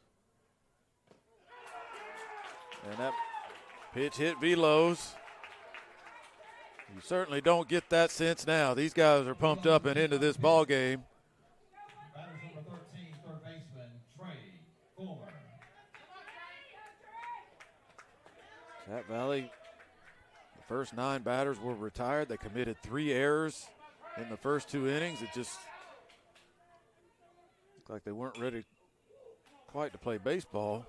And that pitch hit Velos. You certainly don't get that sense now. These guys are pumped up and into this ball game. Batters number 13, third baseman, Trey Fuller. Chat Valley, the first 9 batters were retired. They committed 3 errors in the first 2 innings. It just looked like they weren't ready quite to play baseball.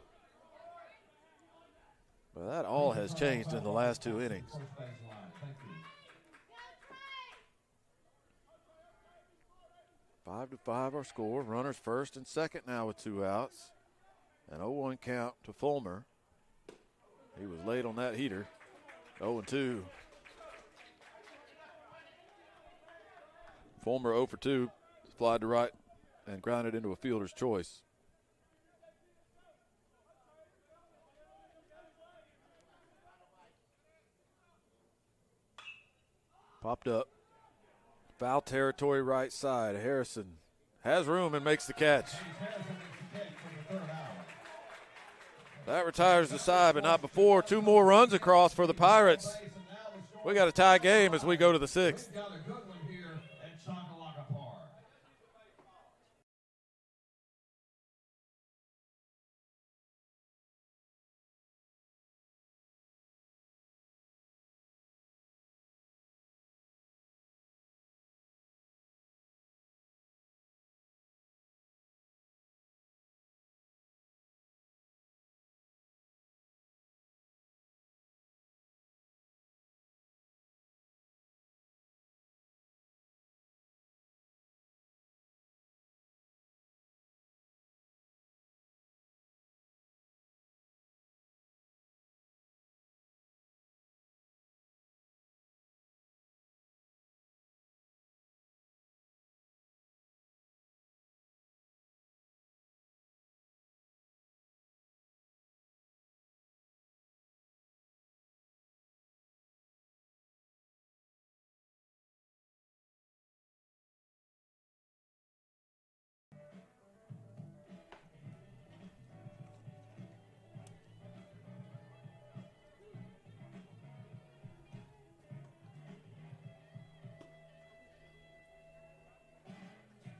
But that all has changed in the last 2 innings. 5-5 our score. Runners first and second now with 2 outs. An 0-1 count to Fulmer. He was late on that heater. 0-2. Fulmer 0 for 2. Flied to right and grounded into a fielder's choice. Popped up. Foul territory right side. Harrison has room and makes the catch. That retires the side, but not before. 2 more runs across for the Pirates. We got a tie game as we go to the 6th. Got a good one here at Chattahoochee Park.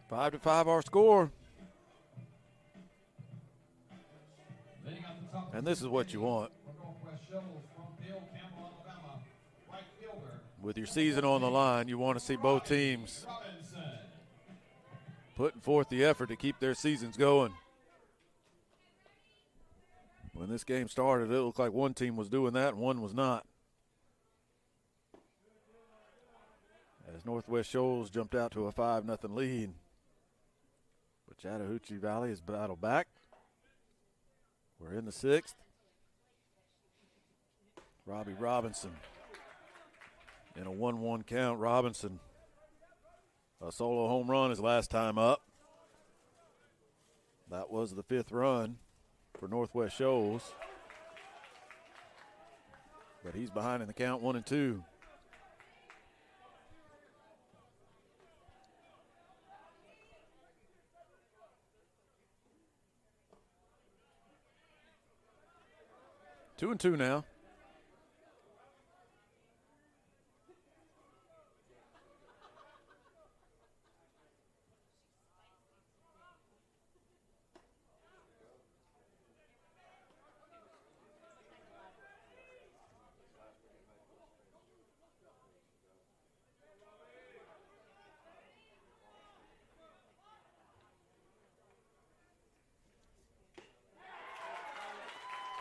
Five to 5 our score. And this is what you want. Northwest Shoals from With your season on the line, you want to see both teams putting forth the effort to keep their seasons going. When this game started, it looked like one team was doing that and one was not. As Northwest Shoals jumped out to a 5-0 lead. But Chattahoochee Valley has battled back. We're in the 6th. Robbie Robinson in a 1-1 count. Robinson, a solo home run his last time up. That was the 5th run for Northwest Shoals. But he's behind in the count, 1-2. Two and two now.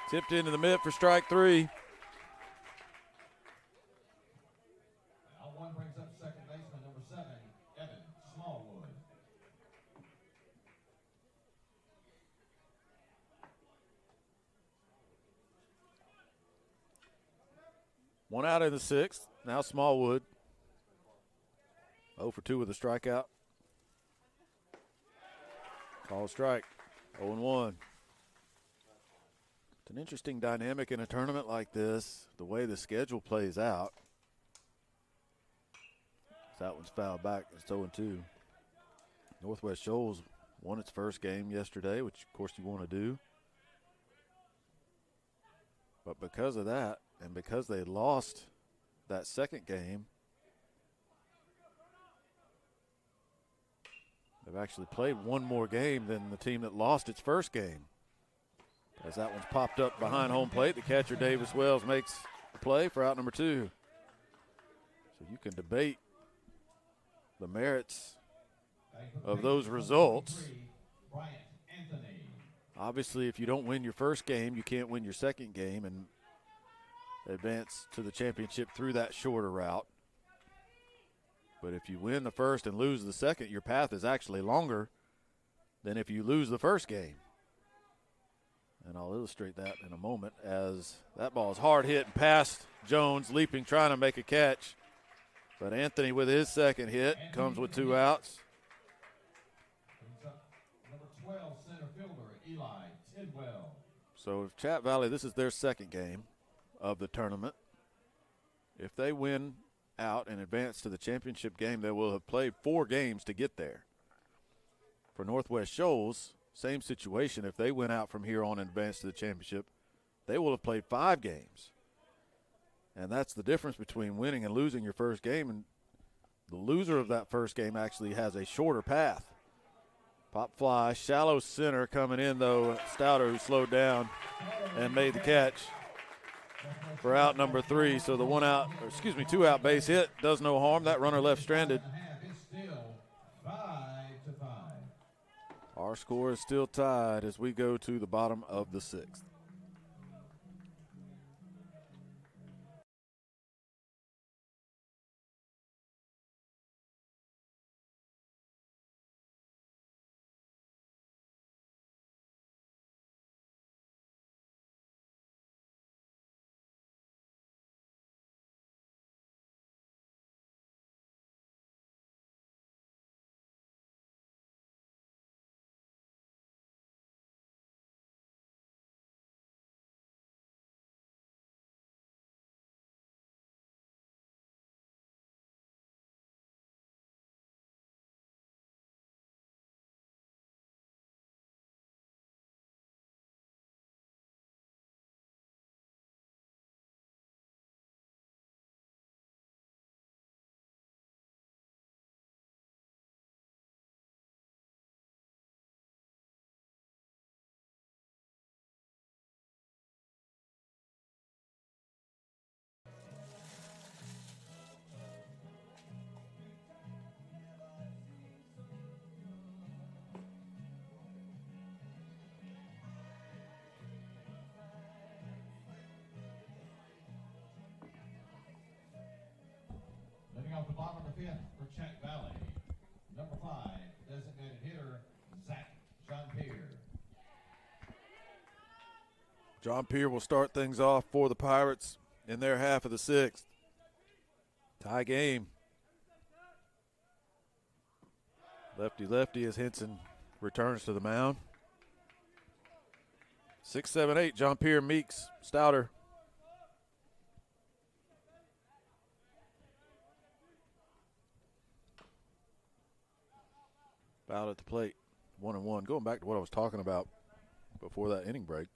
Tipped into the mitt for strike 3. Now one brings up second baseman number 7, Evan Smallwood. One out in the 6th. Now Smallwood. 0 for 2 with a strikeout. Call strike. 0-1. It's an interesting dynamic in a tournament like this, the way the schedule plays out. That one's fouled back. It's 0-2. Northwest Shoals won its first game yesterday, which of course you want to do. But because of that, and because they lost that second game, they've actually played one more game than the team that lost its first game. As that one's popped up behind home plate, the catcher Davis Wells makes the play for out number 2. So you can debate the merits of those results. Obviously, if you don't win your first game, you can't win your second game and advance to the championship through that shorter route. But if you win the first and lose the second, your path is actually longer than if you lose the first game. And I'll illustrate that in a moment as that ball is hard hit and past Jones, leaping, trying to make a catch. But Anthony with his second hit comes with 2 outs. Number 12, center fielder, Eli Tidwell. So if Chat Valley, this is their second game of the tournament. If they win out and advance to the championship game, they will have played 4 games to get there. For Northwest Shoals, same situation. If they win out from here on and advance to the championship, they will have played 5 games. And that's the difference between winning and losing your first game. And the loser of that first game actually has a shorter path. Pop fly, shallow center coming in, though. Stouter, who slowed down and made the catch for out number 3. So the 2 out base hit does no harm. That runner left stranded. It's still 5-5. Our score is still tied as we go to the bottom of the 6th. off the bottom of the fifth for Chattahoochee Valley. Number 5, designated hitter, Zach Jean-Pierre. Jean-Pierre will start things off for the Pirates in their half of the sixth. Tie game. Lefty as Henson returns to the mound. 6, 7, 8, Jean-Pierre, Meeks, Stouter. Out at the plate, 1-1. Going back to what I was talking about before that inning break.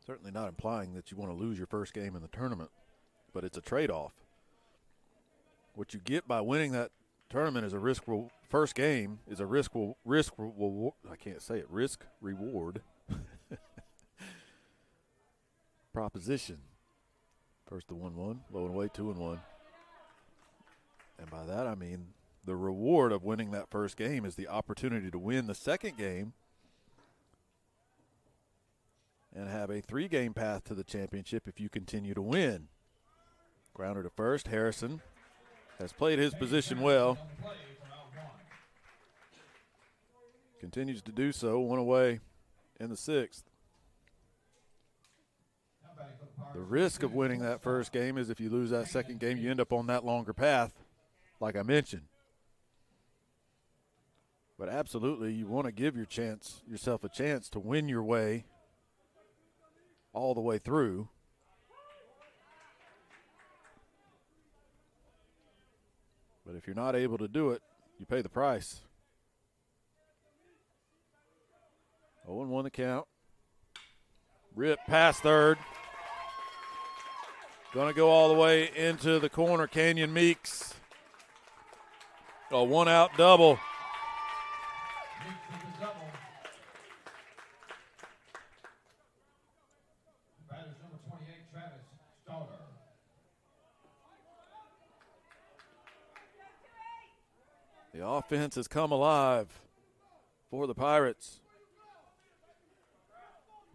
Certainly not implying that you want to lose your first game in the tournament, but it's a trade-off. What you get by winning that tournament is a first game is a risk reward proposition. First the 1-1, low and away, 2-1. And by that I mean the reward of winning that first game is the opportunity to win the second game and have a 3-game path to the championship if you continue to win. Grounder to first. Harrison has played his position well. Continues to do so, 1 away in the sixth. The risk of winning that first game is if you lose that second game, you end up on that longer path, like I mentioned. But absolutely, you want to give yourself a chance to win your way all the way through. But if you're not able to do it, you pay the price. 0-1 the count. Rip past third. Going to go all the way into the corner. Canyon Meeks. A 1-out double. The offense has come alive for the Pirates.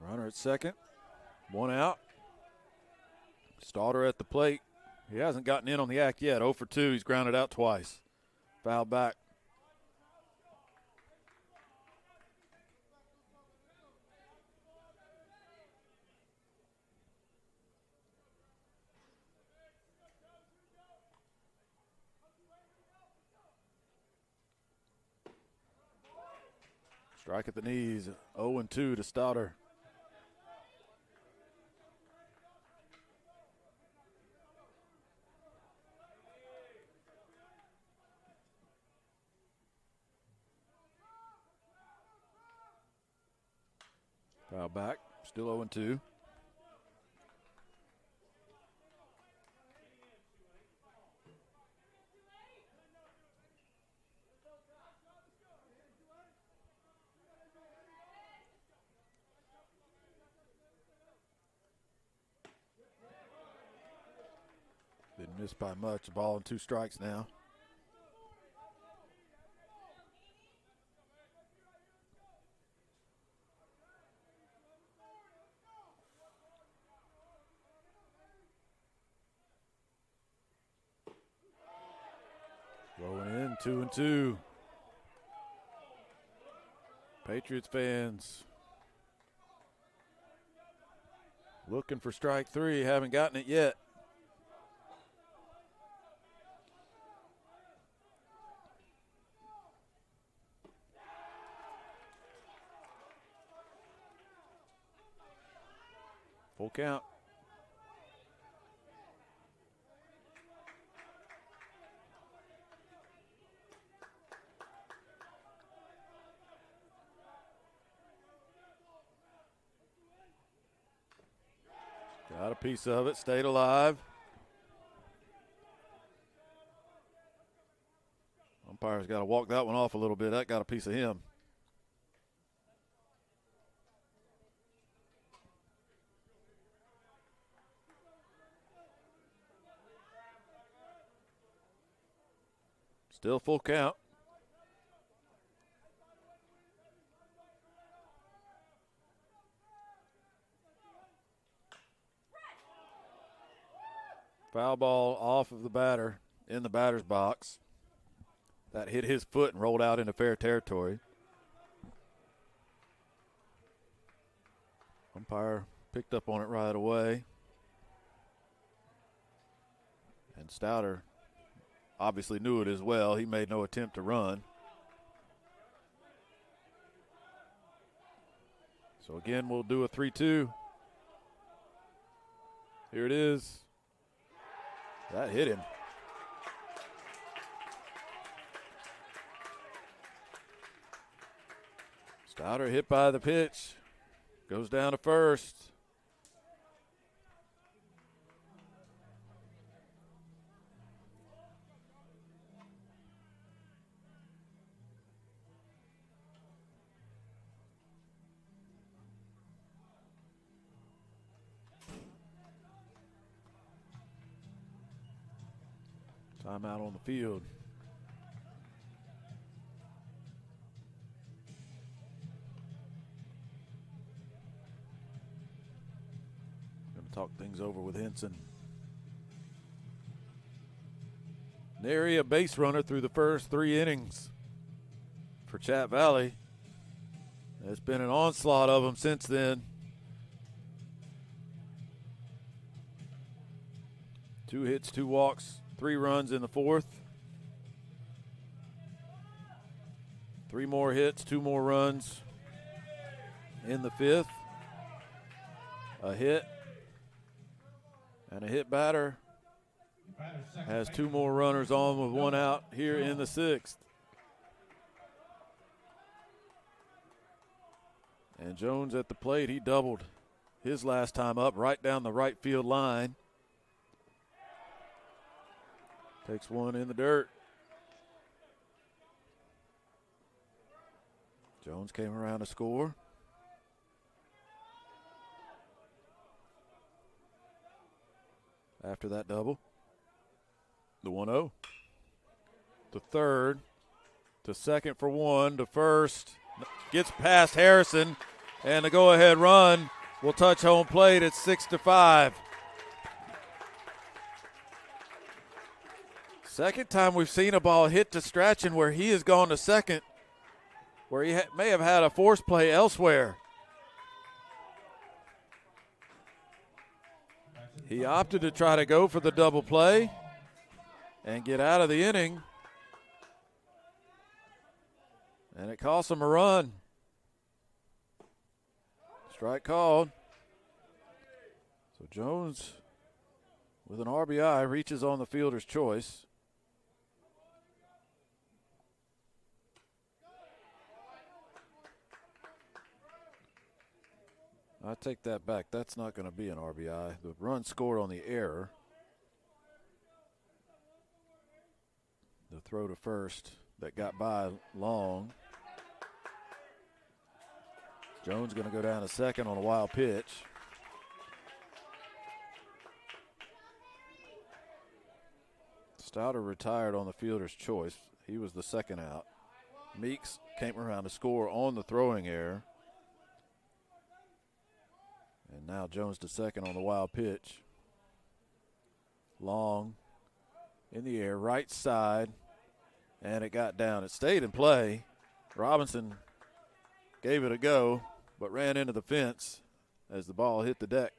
Runner at second. 1 out. Stouter at the plate. He hasn't gotten in on the act yet. 0 for 2. He's grounded out twice. Foul back. Strike at the knees. 0-2 to Stouter. Foul back. Still 0-2. Didn't miss by much. A ball and 2 strikes now. Rolling in, 2-2. Patriots fans looking for strike 3. Haven't gotten it yet. Full count. Got a piece of it, stayed alive. Umpire's got to walk that one off a little bit. That got a piece of him. Still full count. Foul ball off of the batter in the batter's box. That hit his foot and rolled out into fair territory. Umpire picked up on it right away. And Stouter obviously knew it as well. He made no attempt to run. So again, we'll do a 3-2. Here it is. That hit him. Stouter hit by the pitch. Goes down to first. Timeout on the field. Going to talk things over with Henson. Nary a base runner through the first 3 innings for Chat Valley. There's been an onslaught of them since then. 2 hits, 2 walks, 3 runs in the 4th. 3 more hits, 2 more runs in the 5th. A hit and a hit batter has 2 more runners on with 1 out here in the 6th. And Jones at the plate, he doubled his last time up right down the right field line. Takes 1 in the dirt. Jones came around to score. After that double. The 1-0. To third. To second for 1. To first. Gets past Harrison. And the go-ahead run will touch home plate at 6-5. Second time we've seen a ball hit to Strachan where he has gone to second, where he may have had a force play elsewhere. He opted to try to go for the double play and get out of the inning, and it cost him a run. Strike called. So Jones, with an RBI, reaches on the fielder's choice. I take that back. That's not going to be an RBI. The run scored on the error. The throw to first that got by Long. Jones going to go down to second on a wild pitch. Stouter retired on the fielder's choice. He was the second out. Meeks came around to score on the throwing error. And now Jones to second on the wild pitch. Long in the air, right side, and it got down. It stayed in play. Robinson gave it a go, but ran into the fence as the ball hit the deck.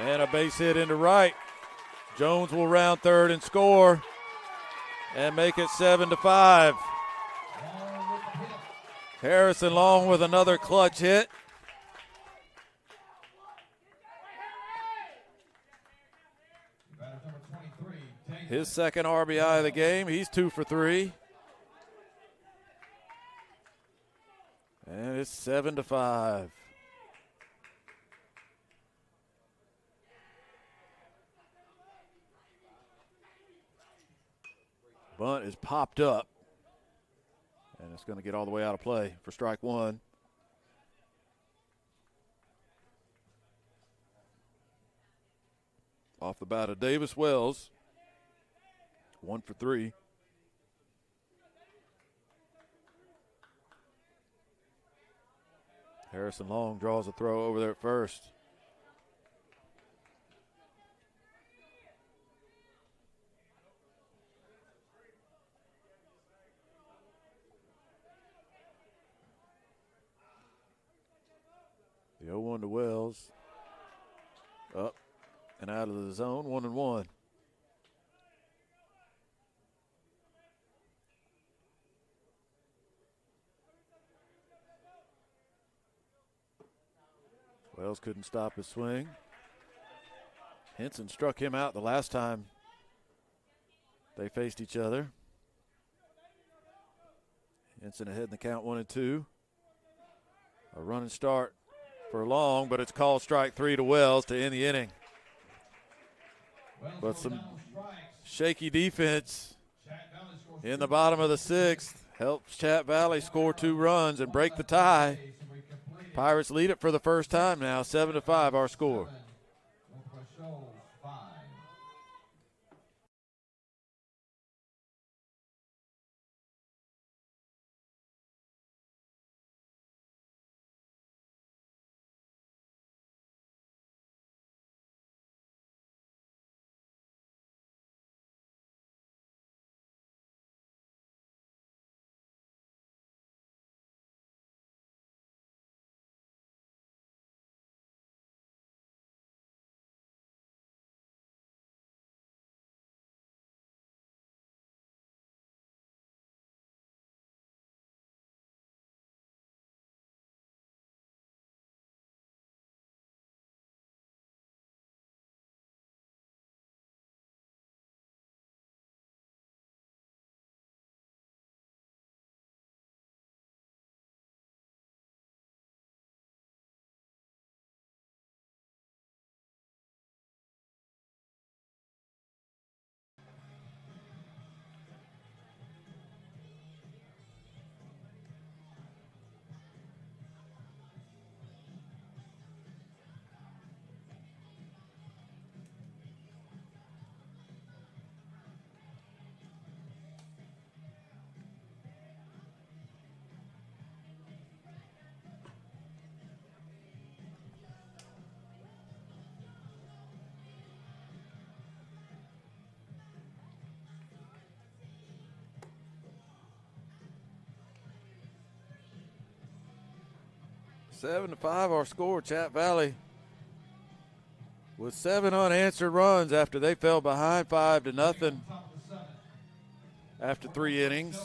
And a base hit into right. Jones will round third and score and make it 7-5. Harrison Long with another clutch hit. His second RBI of the game. He's 2 for 3. And it's 7-5. Bunt is popped up, and it's going to get all the way out of play for strike 1. Off the bat of Davis Wells. 1 for 3. Harrison Long draws a throw over there at first. The 0-1 to Wells. Up and out of the zone, 1-1. Wells couldn't stop his swing. Henson struck him out the last time they faced each other. Henson ahead in the count, 1-2. A running start for Long, but it's called strike 3 to Wells to end the inning. But some shaky defense in the bottom of the 6th helps Chat Valley score 2 runs and break the tie. Pirates lead it for the first time now, 7-5 our score. Seven to 5 our score. Chat Valley with 7 unanswered runs after they fell behind 5-0 after 3 innings.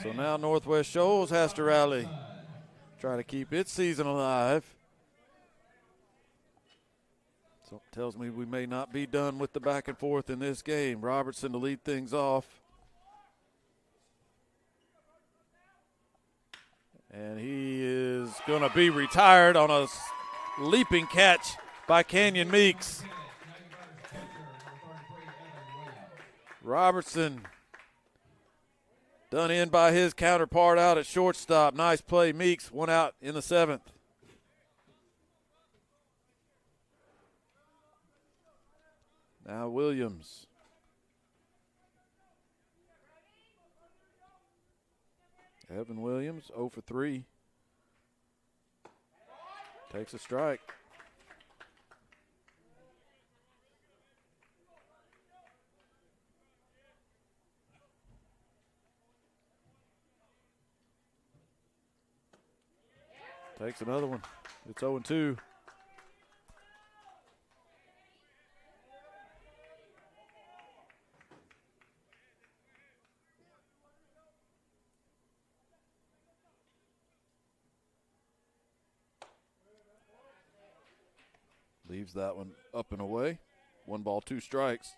So now Northwest Shoals has to rally, try to keep its season alive. So it tells me we may not be done with the back and forth in this game. Robertson to lead things off. And he is going to be retired on a leaping catch by Canyon Meeks. Robertson done in by his counterpart out at shortstop. Nice play, Meeks. 1 out in the 7th. Now Williams. Evan Williams, 0 for 3. Takes a strike. Takes another one. It's 0-2. Leaves that one up and away. 1 ball, 2 strikes.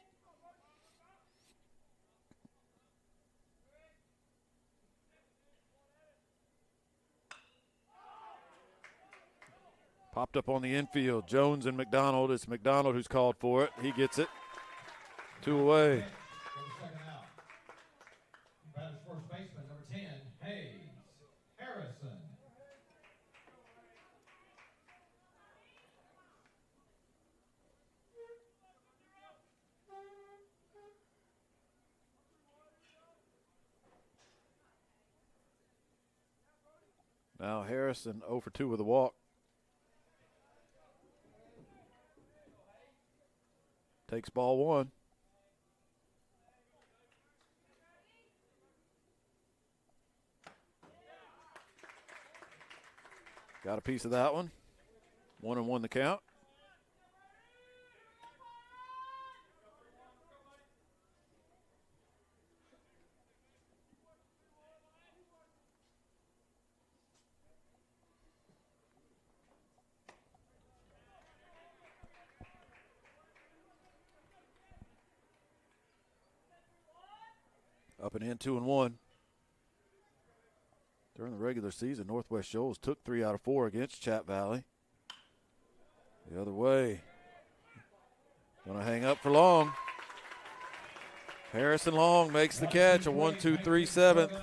Popped up on the infield. Jones and McDonald. It's McDonald who's called for it. He gets it. 2 away. Batter's first baseman, number 10, Hayes Harrison. Now Harrison 0 for 2 with a walk. Takes ball 1. Got a piece of that one. 1-1 the count. Up and in, 2-1. During the regular season, Northwest Shoals took 3 out of 4 against Chat Valley. The other way. Gonna hang up for Long. Harrison Long makes the catch, a 1-2-3 7th.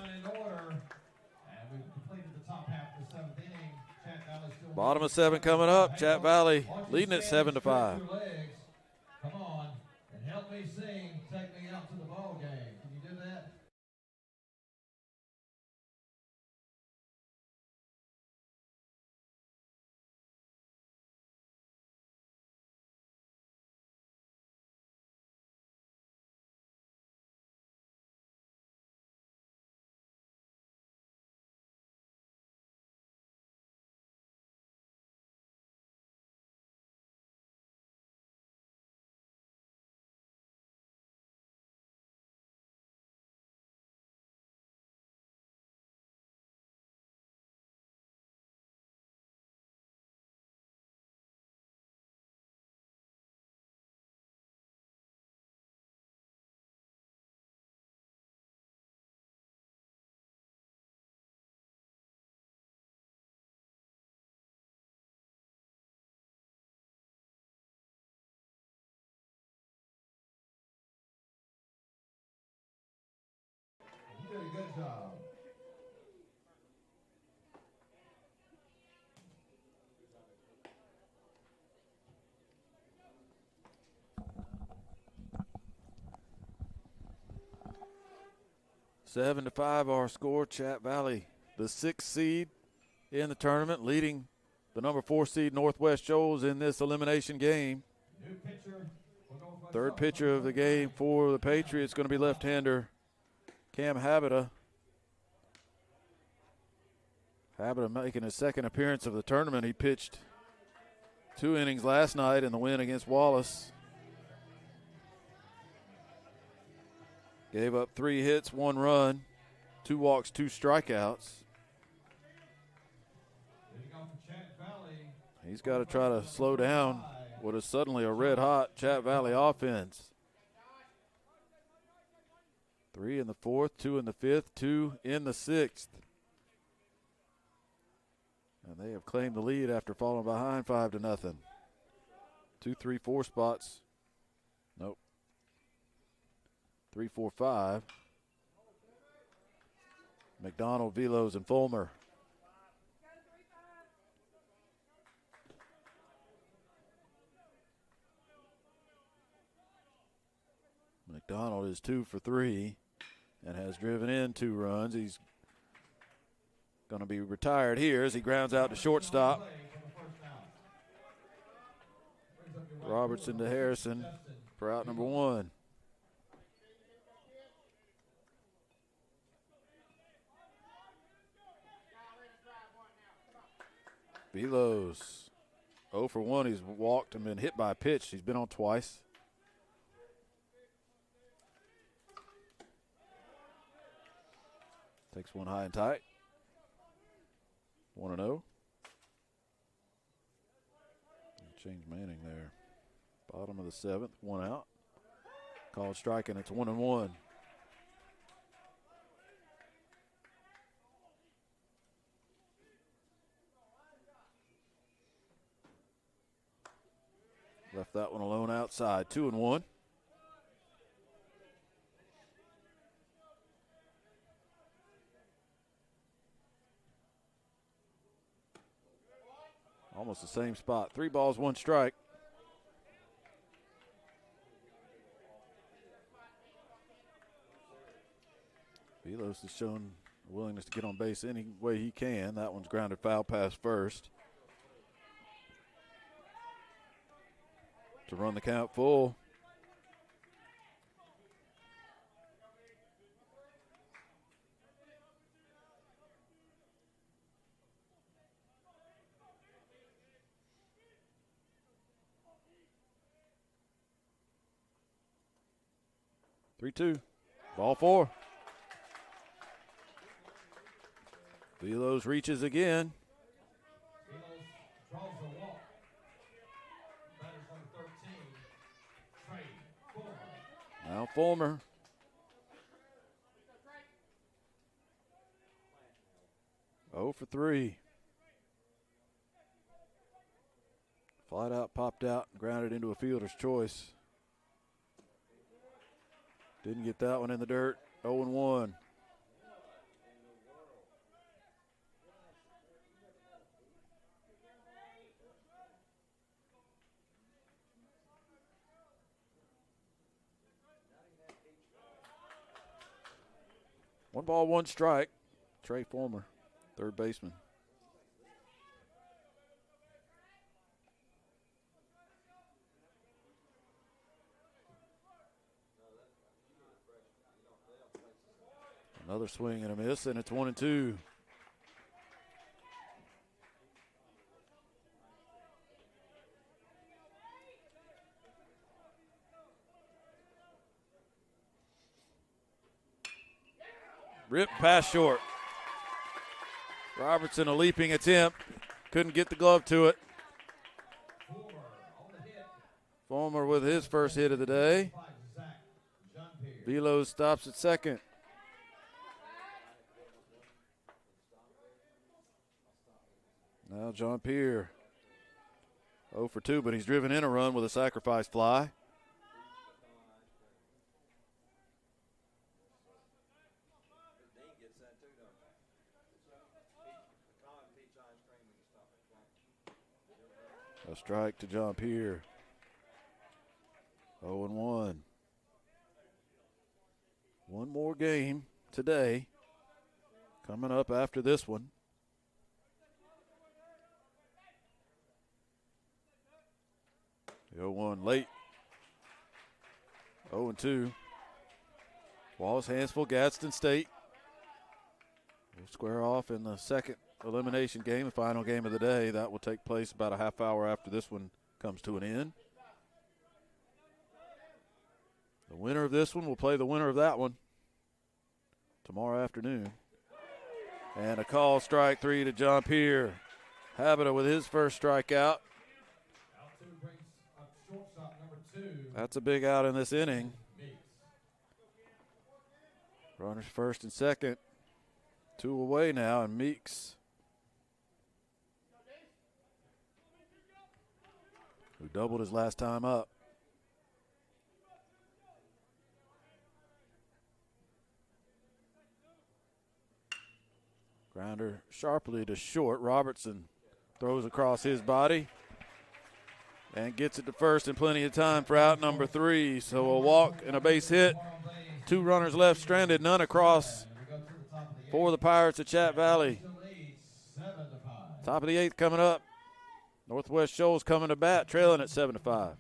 Bottom of 7 coming up. Chat Valley leading it 7-5. Come on and help me sing. Take me out to the ball game. Can you do that? You did a good job. Seven to 5 our score. Chat Valley, the 6th seed in the tournament, leading the number 4 seed Northwest Shoals in this elimination game. New pitcher. Third pitcher of the game for the Patriots going to be left-hander Cam Habita. Habita making his second appearance of the tournament. He pitched 2 innings last night in the win against Wallace. Gave up 3 hits, 1 run, 2 walks, 2 strikeouts. He's got to try to slow down what is suddenly a red-hot Chat Valley offense. 3 in the 4th, 2 in the 5th, 2 in the 6th. And they have claimed the lead after falling behind 5-0. 2, 3, 4 spots. Nope. 3, 4, 5. McDonald, Velos, and Fulmer. McDonald is 2 for 3 and has driven in 2 runs. He's going to be retired here as he grounds out to shortstop. Robertson to Harrison for out number 1. Velos 0 for 1. He's walked and been hit by a pitch. He's been on twice. Takes one high and tight. 1-0. Change Manning there. Bottom of the 7th, 1 out. Called strike, and it's 1-1. Left that one alone outside. 2-1. Almost the same spot. 3 balls, 1 strike. Velos has shown Willingness to get on base any way he can. That one's grounded foul past first. To run the count full. Three-two. Ball four. Velos reaches again. Velos draws the walk. Batter's number 13, Trey Fuller. Now Fulmer. Oh for 3. Flat out, popped out, and grounded into a fielder's choice. Didn't get that one in the dirt. 0-1. One ball, one strike. Trey Fulmer, third baseman. Another swing and a miss, and it's 1-2. Rip pass short. Robertson, a leaping attempt. Couldn't get the glove to it. Fulmer with his first hit of the day. Velos stops at second. Now John Pierre. 0 for 2, but he's driven in a run with a sacrifice fly. A strike to John Pierre. 0-1. One more game today. Coming up after this one. The 0-1 late. 0-2. Wallace, Hansville, Gadsden State. We'll square off in the second elimination game, the final game of the day. That will take place about a half hour after this one comes to an end. The winner of this one will play the winner of that one tomorrow afternoon. And a call, strike 3 to John Pierre. Habita with his first strikeout. That's a big out in this inning. Runners first and second. 2 away now, and Meeks, who doubled his last time up. Grounder sharply to short. Robertson throws across his body and gets it to first in plenty of time for out number 3. So a walk and a base hit. 2 runners left stranded, none across for the Pirates of Chat Valley. Top of the 8th coming up. Northwest Shoals coming to bat, trailing at 7-5.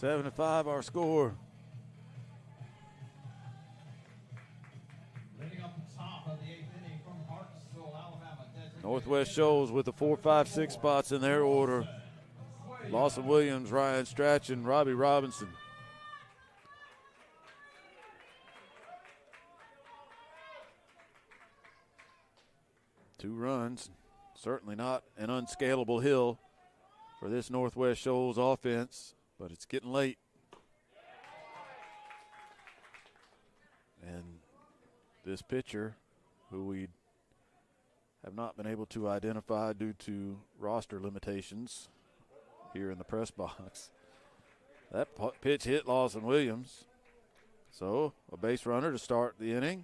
7-5 our score. Leading up the top of the 8th inning from Hartsville, Alabama. Northwest Shoals with the 4, 5, 6 spots in their order. Lawson Williams, Ryan Strachan, Robbie Robinson. Two runs, certainly not an unscalable hill for this Northwest Shoals offense, but it's getting late. And this pitcher, who we have not been able to identify due to roster limitations here in the press box. That pitch hit Lawson Williams. So a base runner to start the inning.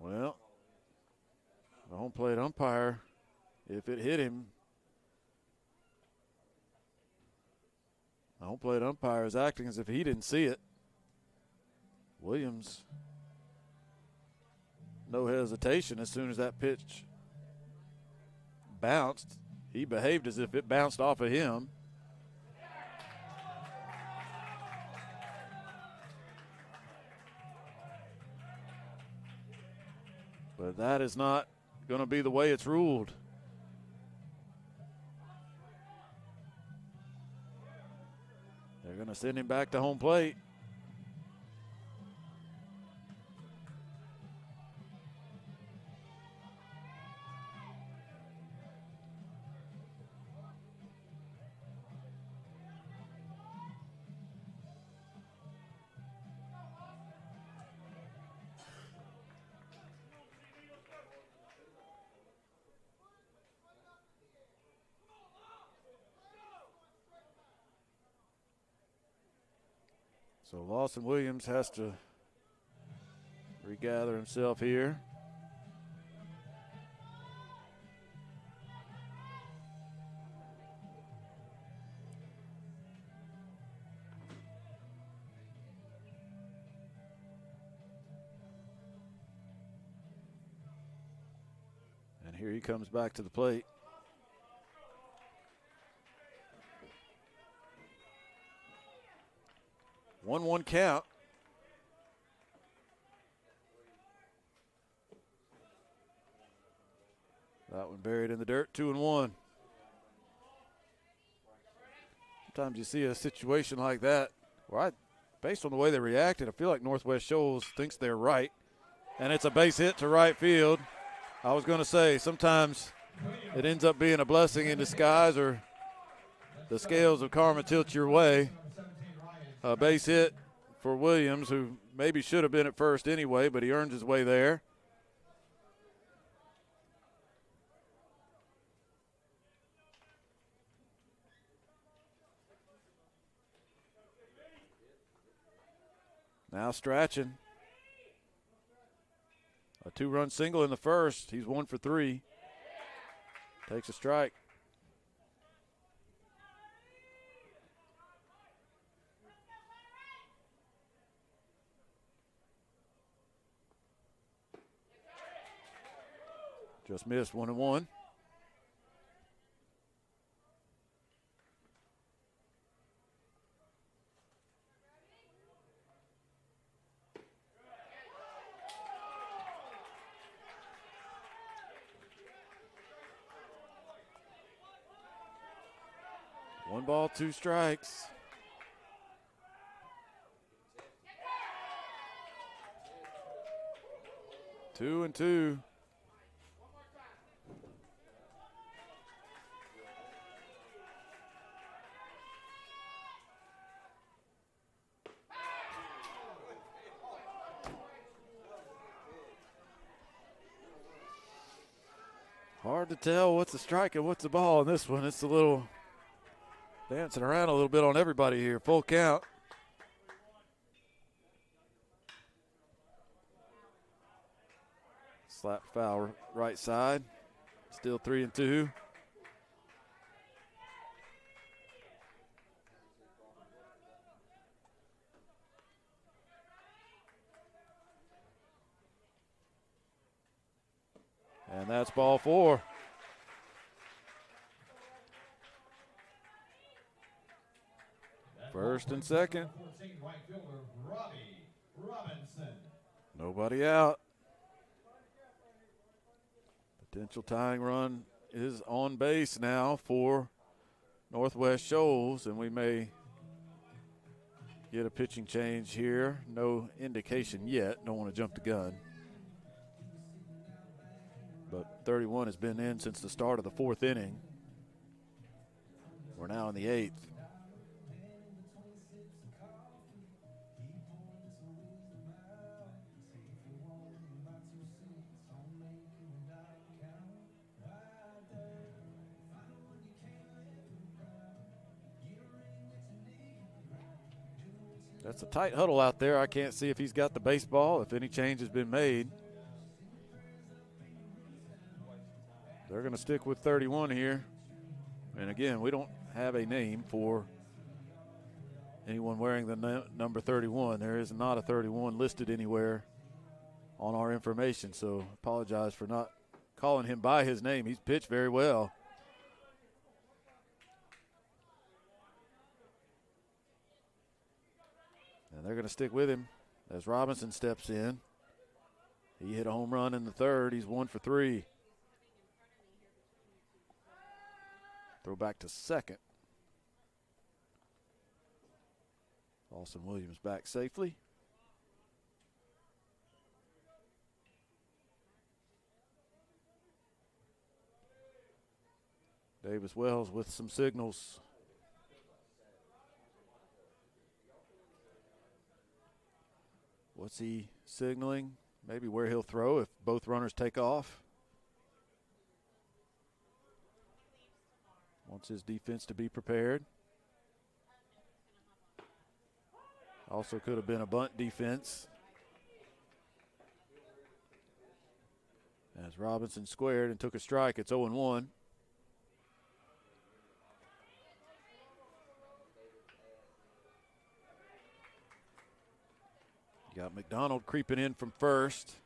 Well, the home plate umpire, if it hit him, the home plate umpire is acting as if he didn't see it. Williams, no hesitation as soon as that pitch bounced. He behaved as if it bounced off of him. But that is not going to be the way it's ruled. They're going to send him back to home plate. So Lawson Williams has to regather himself here. And here he comes back to the plate. 1-1 count. That one buried in the dirt, 2-1. Sometimes you see a situation like that where based on the way they reacted, I feel like Northwest Shoals thinks they're right. And it's a base hit to right field. I was going to say, sometimes it ends up being a blessing in disguise, or the scales of karma tilt your way. A base hit for Williams, who maybe should have been at first anyway, but he earned his way there. Now Strachan. A 2-run single in the first. He's 1 for 3. Takes a strike. Just missed, 1-1. One ball, 2 strikes. Two and two. Hard to tell what's a strike and what's a ball in this one. It's a little dancing around a little bit on everybody here. Full count. Slap foul right side. Still 3 and 2. And that's ball 4. First and second. 14, right fielder Robbie Robinson. Nobody out. Potential tying run is on base now for Northwest Shoals, and we may get a pitching change here. No indication yet. Don't want to jump the gun. But 31 has been in since the start of the 4th inning. We're now in the 8th. That's a tight huddle out there. I can't see if he's got the baseball, if any change has been made. They're going to stick with 31 here. And again, we don't have a name for anyone wearing the number 31. There is not a 31 listed anywhere on our information, so apologize for not calling him by his name. He's pitched very well. And they're going to stick with him as Robinson steps in. He hit a home run in the 3rd. He's 1 for 3. Throw back to 2nd. Austin Williams back safely. Davis Wells with some signals. What's he signaling? Maybe where he'll throw if both runners take off. Wants his defense to be prepared. Also could have been a bunt defense. As Robinson squared and took a strike, it's 0-1. You got McDonald creeping in from first.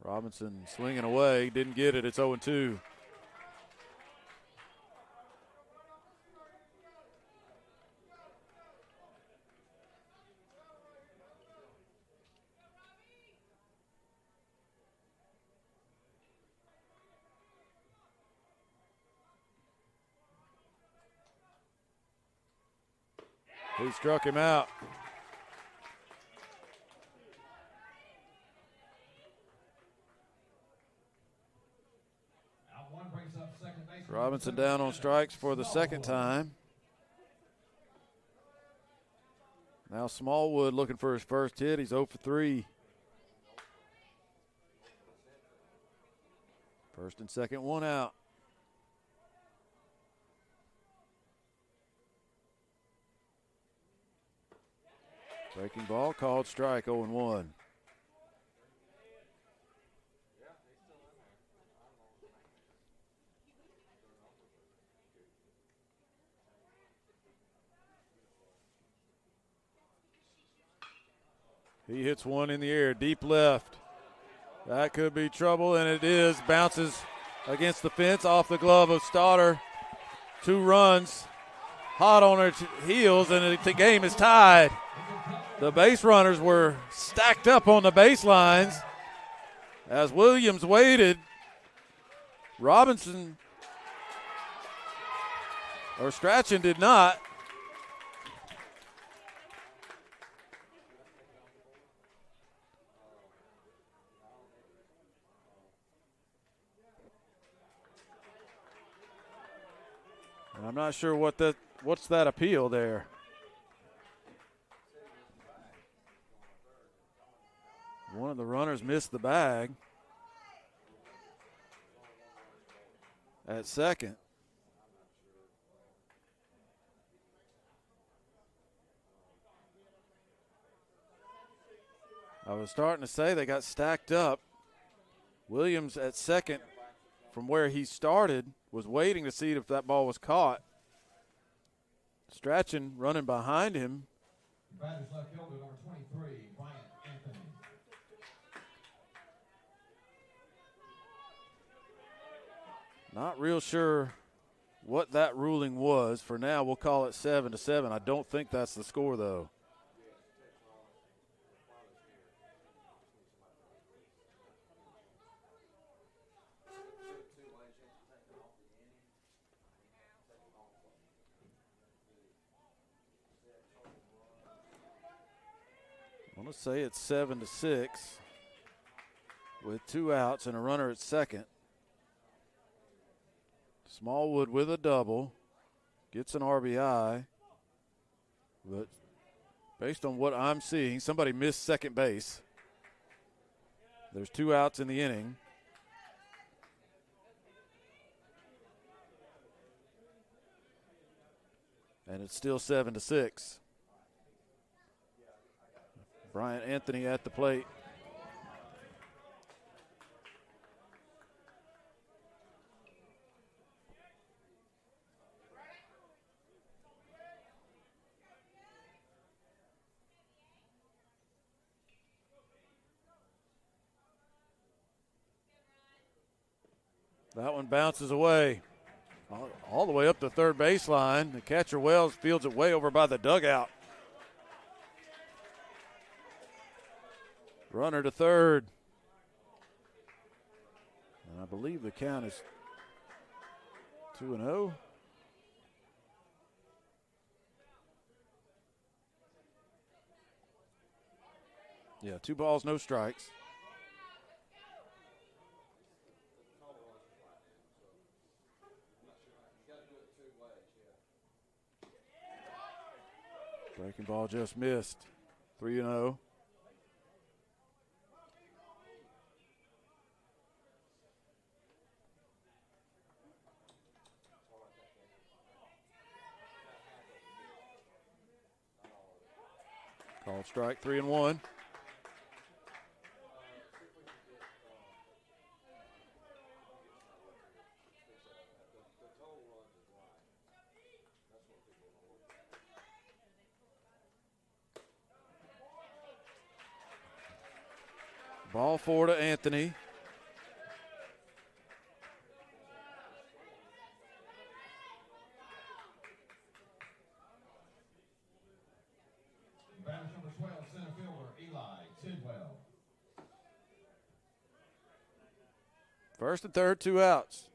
Robinson swinging away, didn't get it. It's 0-2. He struck him out. Robinson down on strikes for the 2nd time. Now Smallwood looking for his first hit. He's 0 for 3. First and second, 1 out. Breaking ball called strike, 0-1. He hits one in the air, deep left. That could be trouble, and it is. Bounces against the fence, off the glove of Stoddard. 2 runs, hot on her heels, and the game is tied. The base runners were stacked up on the baselines as Williams waited. Robinson, or Strachan, did not. And I'm not sure what's that appeal there. One of the runners missed the bag at second. I was starting to say they got stacked up. Williams at second from where he started was waiting to see if that ball was caught. Strachan running behind him. Batter's left fielder, number 23, Bryant Anthony. Not real sure what that ruling was. For now, we'll call it 7-7. I don't think that's the score, though. I want to say it's 7-6 with 2 outs and a runner at second. Smallwood with a double, gets an RBI, but based on what I'm seeing, somebody missed second base. There's 2 outs in the inning. And it's still 7-6. Bryant Anthony at the plate. That one bounces away. All the way up the third baseline. The catcher Wells fields it way over by the dugout. Runner to third. And I believe the count is 2-0. Yeah, 2 balls, no strikes. Breaking ball just missed. 3-0. Called strike 3-1. Ball 4 to Anthony. Batter number 12, center fielder Eli Tidwell. First and third, 2 outs.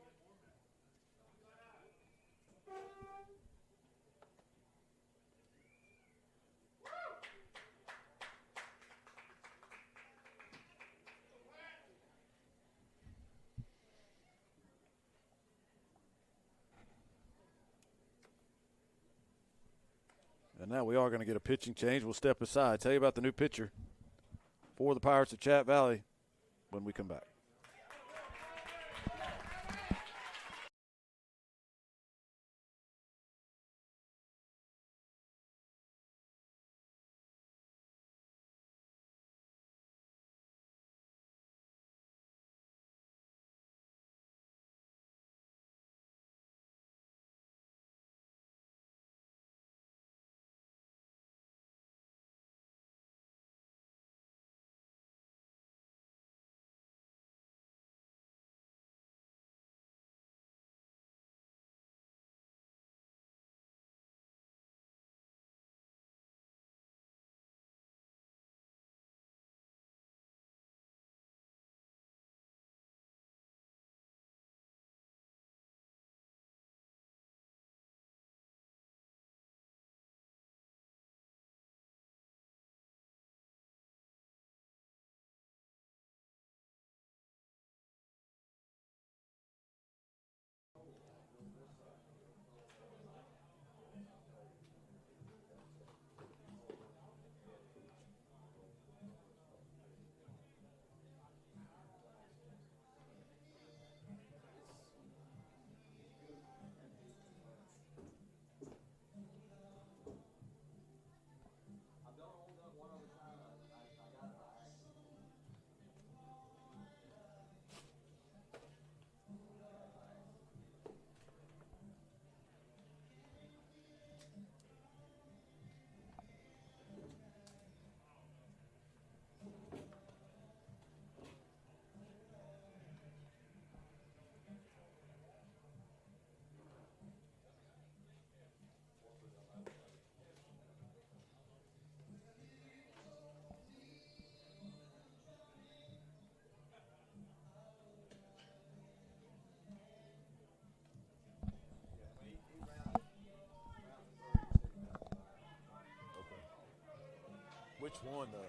And now we are going to get a pitching change. We'll step aside. Tell you about the new pitcher for the Pirates of Chat Valley when we come back. won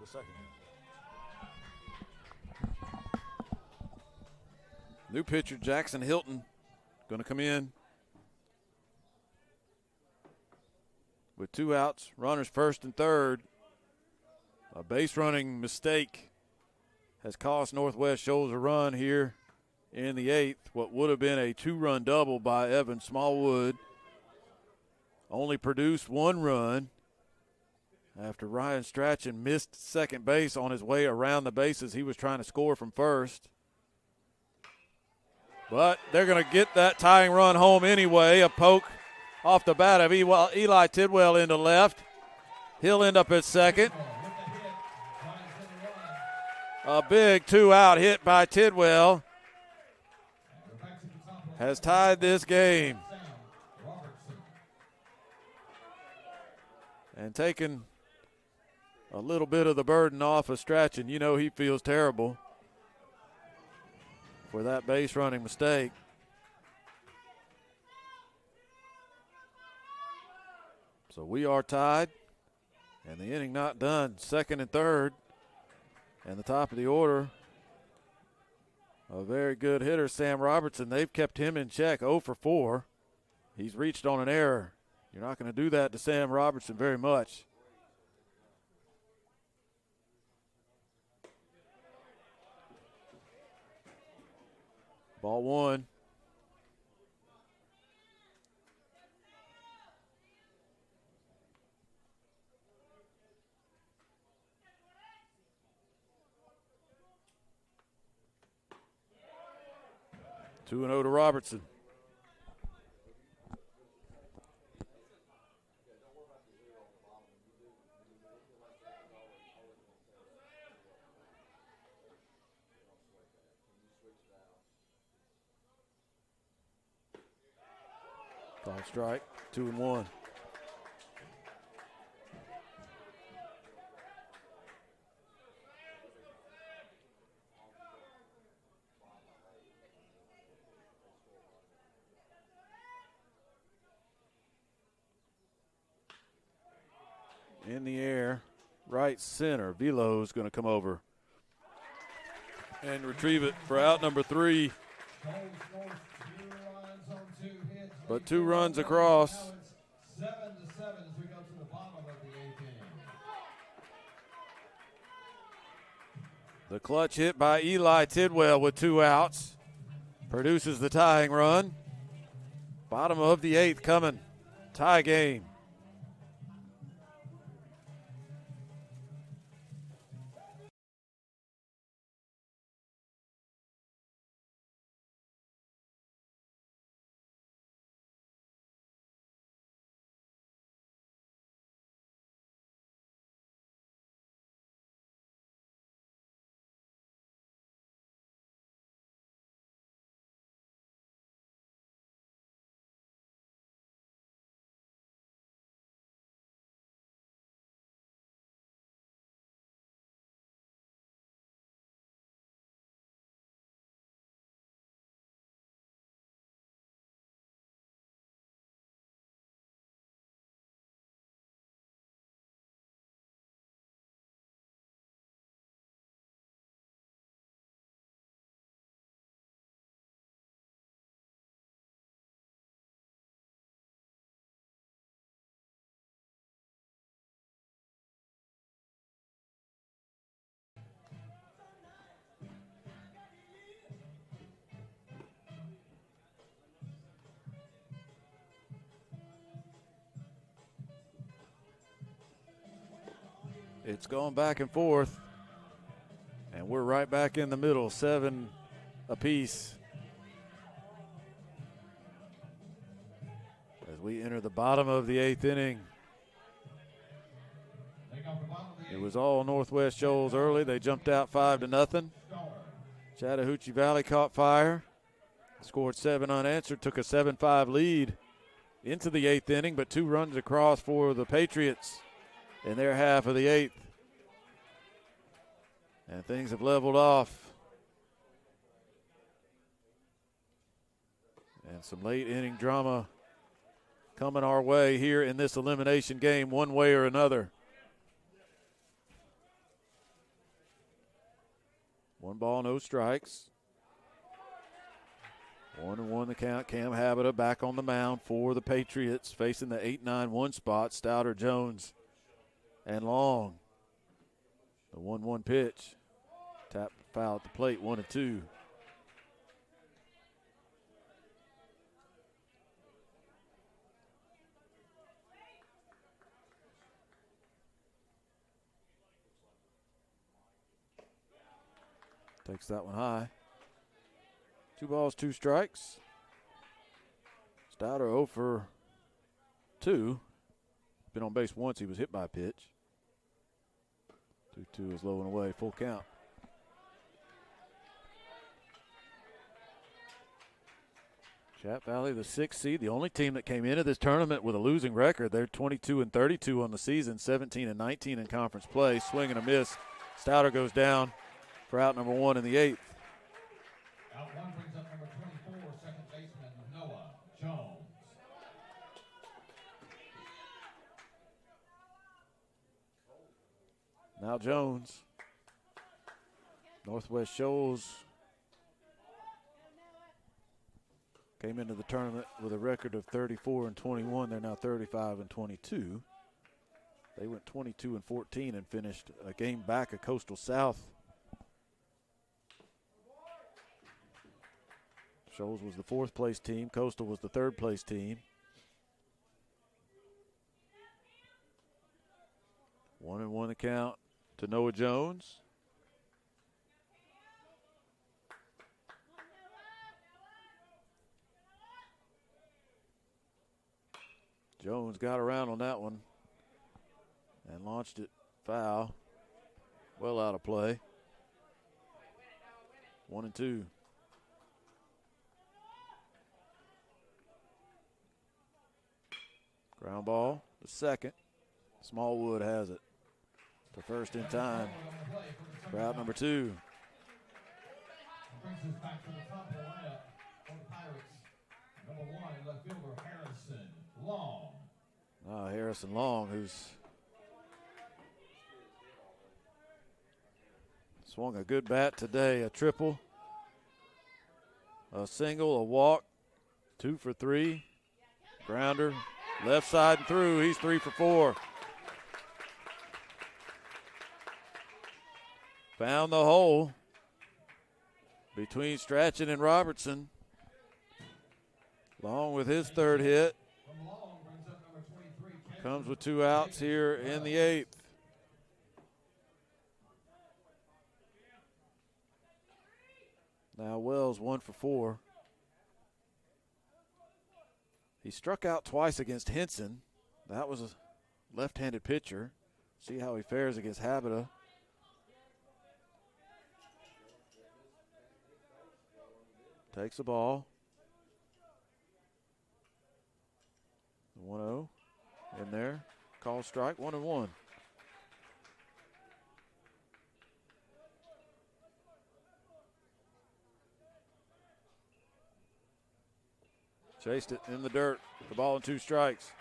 the second game. New pitcher Jackson Hilton going to come in with 2 outs, runners first and third. A base running mistake has cost Northwest Shoals a run here in the 8th. What would have been a 2-run double by Evan Smallwood only produced 1 run after Ryan Strachan missed second base on his way around the bases. He was trying to score from first. But they're going to get that tying run home anyway. A poke off the bat of Eli Tidwell into left. He'll end up at second. A big 2-out hit by Tidwell has tied this game and taken a little bit of the burden off of Strachan. You know he feels terrible for that base running mistake. So we are tied, and the inning not done. Second and third, and the top of the order, a very good hitter, Sam Robertson. They've kept him in check, 0 for 4. He's reached on an error. You're not going to do that to Sam Robertson very much. Ball 1. Two and 0 to Robertson. Called strike, 2 and 1. In the air, right center. Velo's going to come over and retrieve it for out number 3. But 2 runs across. 7-7 as we go to the bottom of the 8th inning. The clutch hit by Eli Tidwell with 2 outs produces the tying run. Bottom of the 8th coming. Tie game. It's going back and forth, and we're right back in the middle, 7 apiece. As we enter the bottom of the 8th inning. It was all Northwest Shoals early. They jumped out 5-0. Chattahoochee Valley caught fire, scored 7 unanswered, took a 7-5 lead into the 8th inning, but 2 runs across for the Patriots in their half of the 8th. And things have leveled off. And some late inning drama coming our way here in this elimination game, one way or another. 1 ball, no strikes. 1-1 the count. Cam Habita back on the mound for the Patriots, facing the 8-9-1 spot. Stouter, Jones, and Long. The 1-1 pitch. Tap foul at the plate, 1-2. Takes that one high. 2 balls, 2 strikes. Stouter 0 for 2. Been on base once. He was hit by a pitch. 2-2 is low and away. Full count. Chat Valley, the 6th seed, the only team that came into this tournament with a losing record. They're 22-32 on the season, 17-19 in conference play. Swing and a miss. Stouter goes down for out number 1 in the 8th. Out 1 brings up number 24, second baseman Noah Jones. Now Jones. Northwest Shoals came into the tournament with a record of 34-21. They're now 35-22. They went 22-14 and finished a game back of Coastal South. Shoals was the 4th place team. Coastal was the 3rd place team. 1-1 the count to Noah Jones. Jones got around on that one and launched it foul. Well out of play. 1-2. Ground ball, the second. Smallwood has it to first in time for out number 2. Brings us back to the top of the lineup for the Pirates. Number 1, left fielder Harrison Long. Harrison Long, who's swung a good bat today. A triple, a single, a walk, 2 for 3. Grounder, left side and through. He's 3 for 4. Found the hole between Strachan and Robertson. Long with his 3rd hit. Comes with 2 outs here in the 8th. Now Wells 1 for 4. He struck out twice against Henson. That was a left-handed pitcher. See how he fares against Habita. Takes the ball. 1-0 in there. Call strike, 1-1. Chased it in the dirt. The ball and 2 strikes.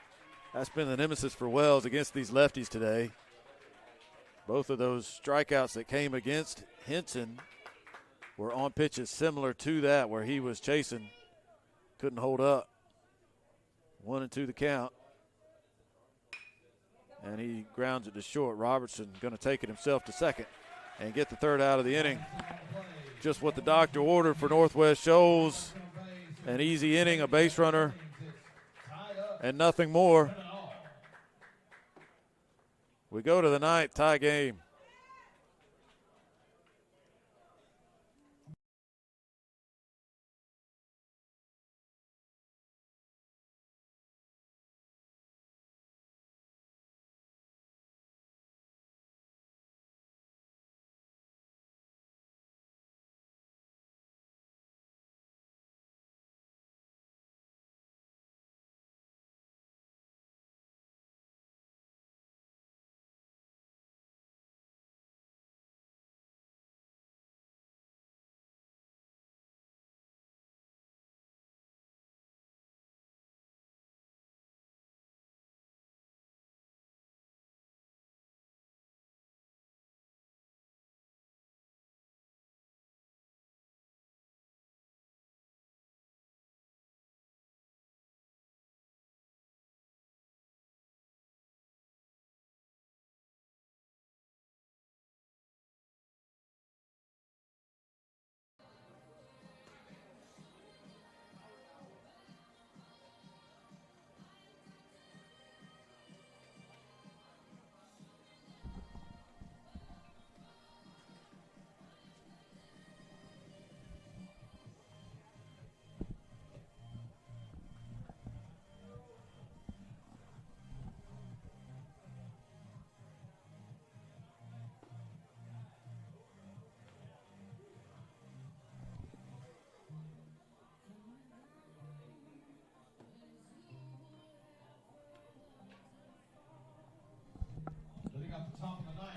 That's been the nemesis for Wells against these lefties today. Both of those strikeouts that came against Henson were on pitches similar to that where he was chasing, couldn't hold up. 1-2 the count. And he grounds it to short. Robertson going to take it himself to second and get the 3rd out of the inning. Just what the doctor ordered for Northwest Shoals. An easy inning, a base runner, and nothing more. We go to the 9th, tie game.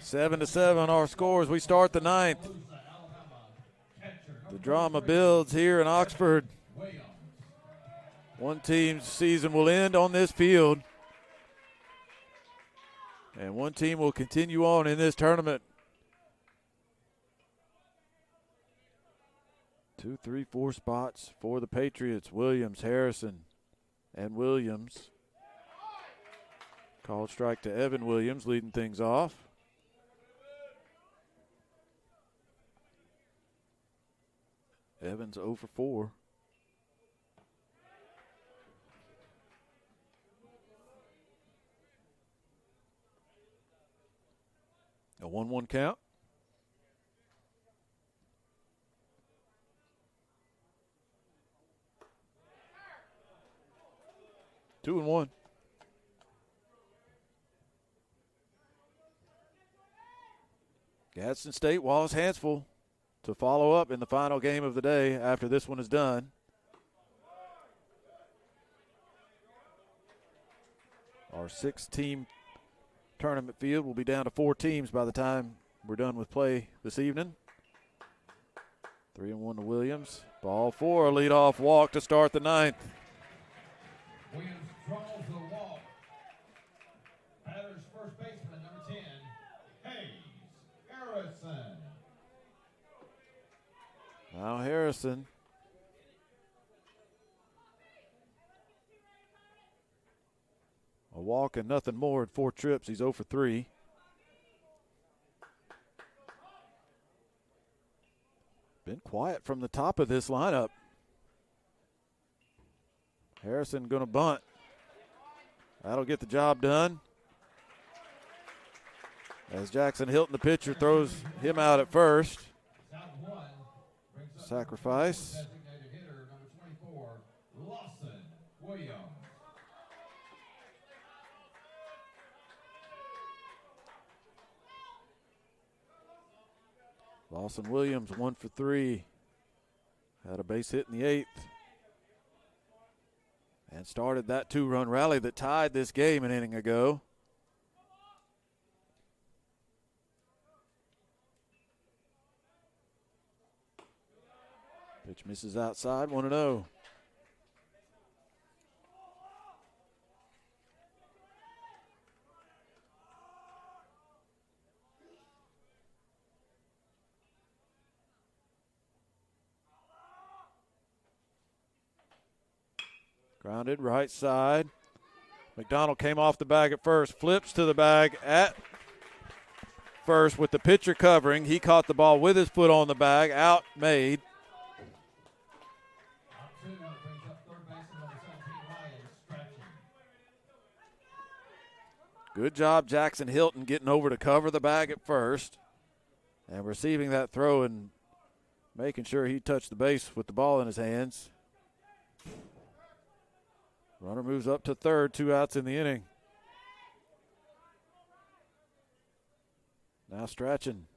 7-7 our scores. We start the ninth. The drama builds here in Oxford. One team's season will end on this field, and one team will continue on in this tournament. 2, 3, 4 spots for the Patriots. Williams, Harrison, and Williams. Called strike to Evan Williams, leading things off. Evans 0 for 4. A 1-1 count. Two and one. Gadsden State, Wallace Hansville to follow up in the final game of the day after this one is done. Our 6-team tournament field will be down to 4 teams by the time we're done with play this evening. 3-1 to Williams. Ball 4, leadoff walk to start the ninth. Williams draws the walk. Batter's first baseman, number 10, Harrison. Now Harrison. A walk and nothing more in 4 trips. He's 0 for 3. Been quiet from the top of this lineup. Harrison going to bunt. That'll get the job done. As Jackson Hilton, the pitcher, throws him out at first. Sacrifice. Designated hitter, number 24, Lawson Williams. Lawson Williams 1 for 3. Had a base hit in the 8th. And started that 2-run rally that tied this game an inning ago. Pitch misses outside, 1-0. Grounded right side. McDonald came off the bag at first, flips to the bag at first with the pitcher covering. He caught the ball with his foot on the bag, out made. Good job, Jackson Hilton, getting over to cover the bag at first and receiving that throw and making sure he touched the base with the ball in his hands. Runner moves up to third, 2 outs in the inning. Now Strachan.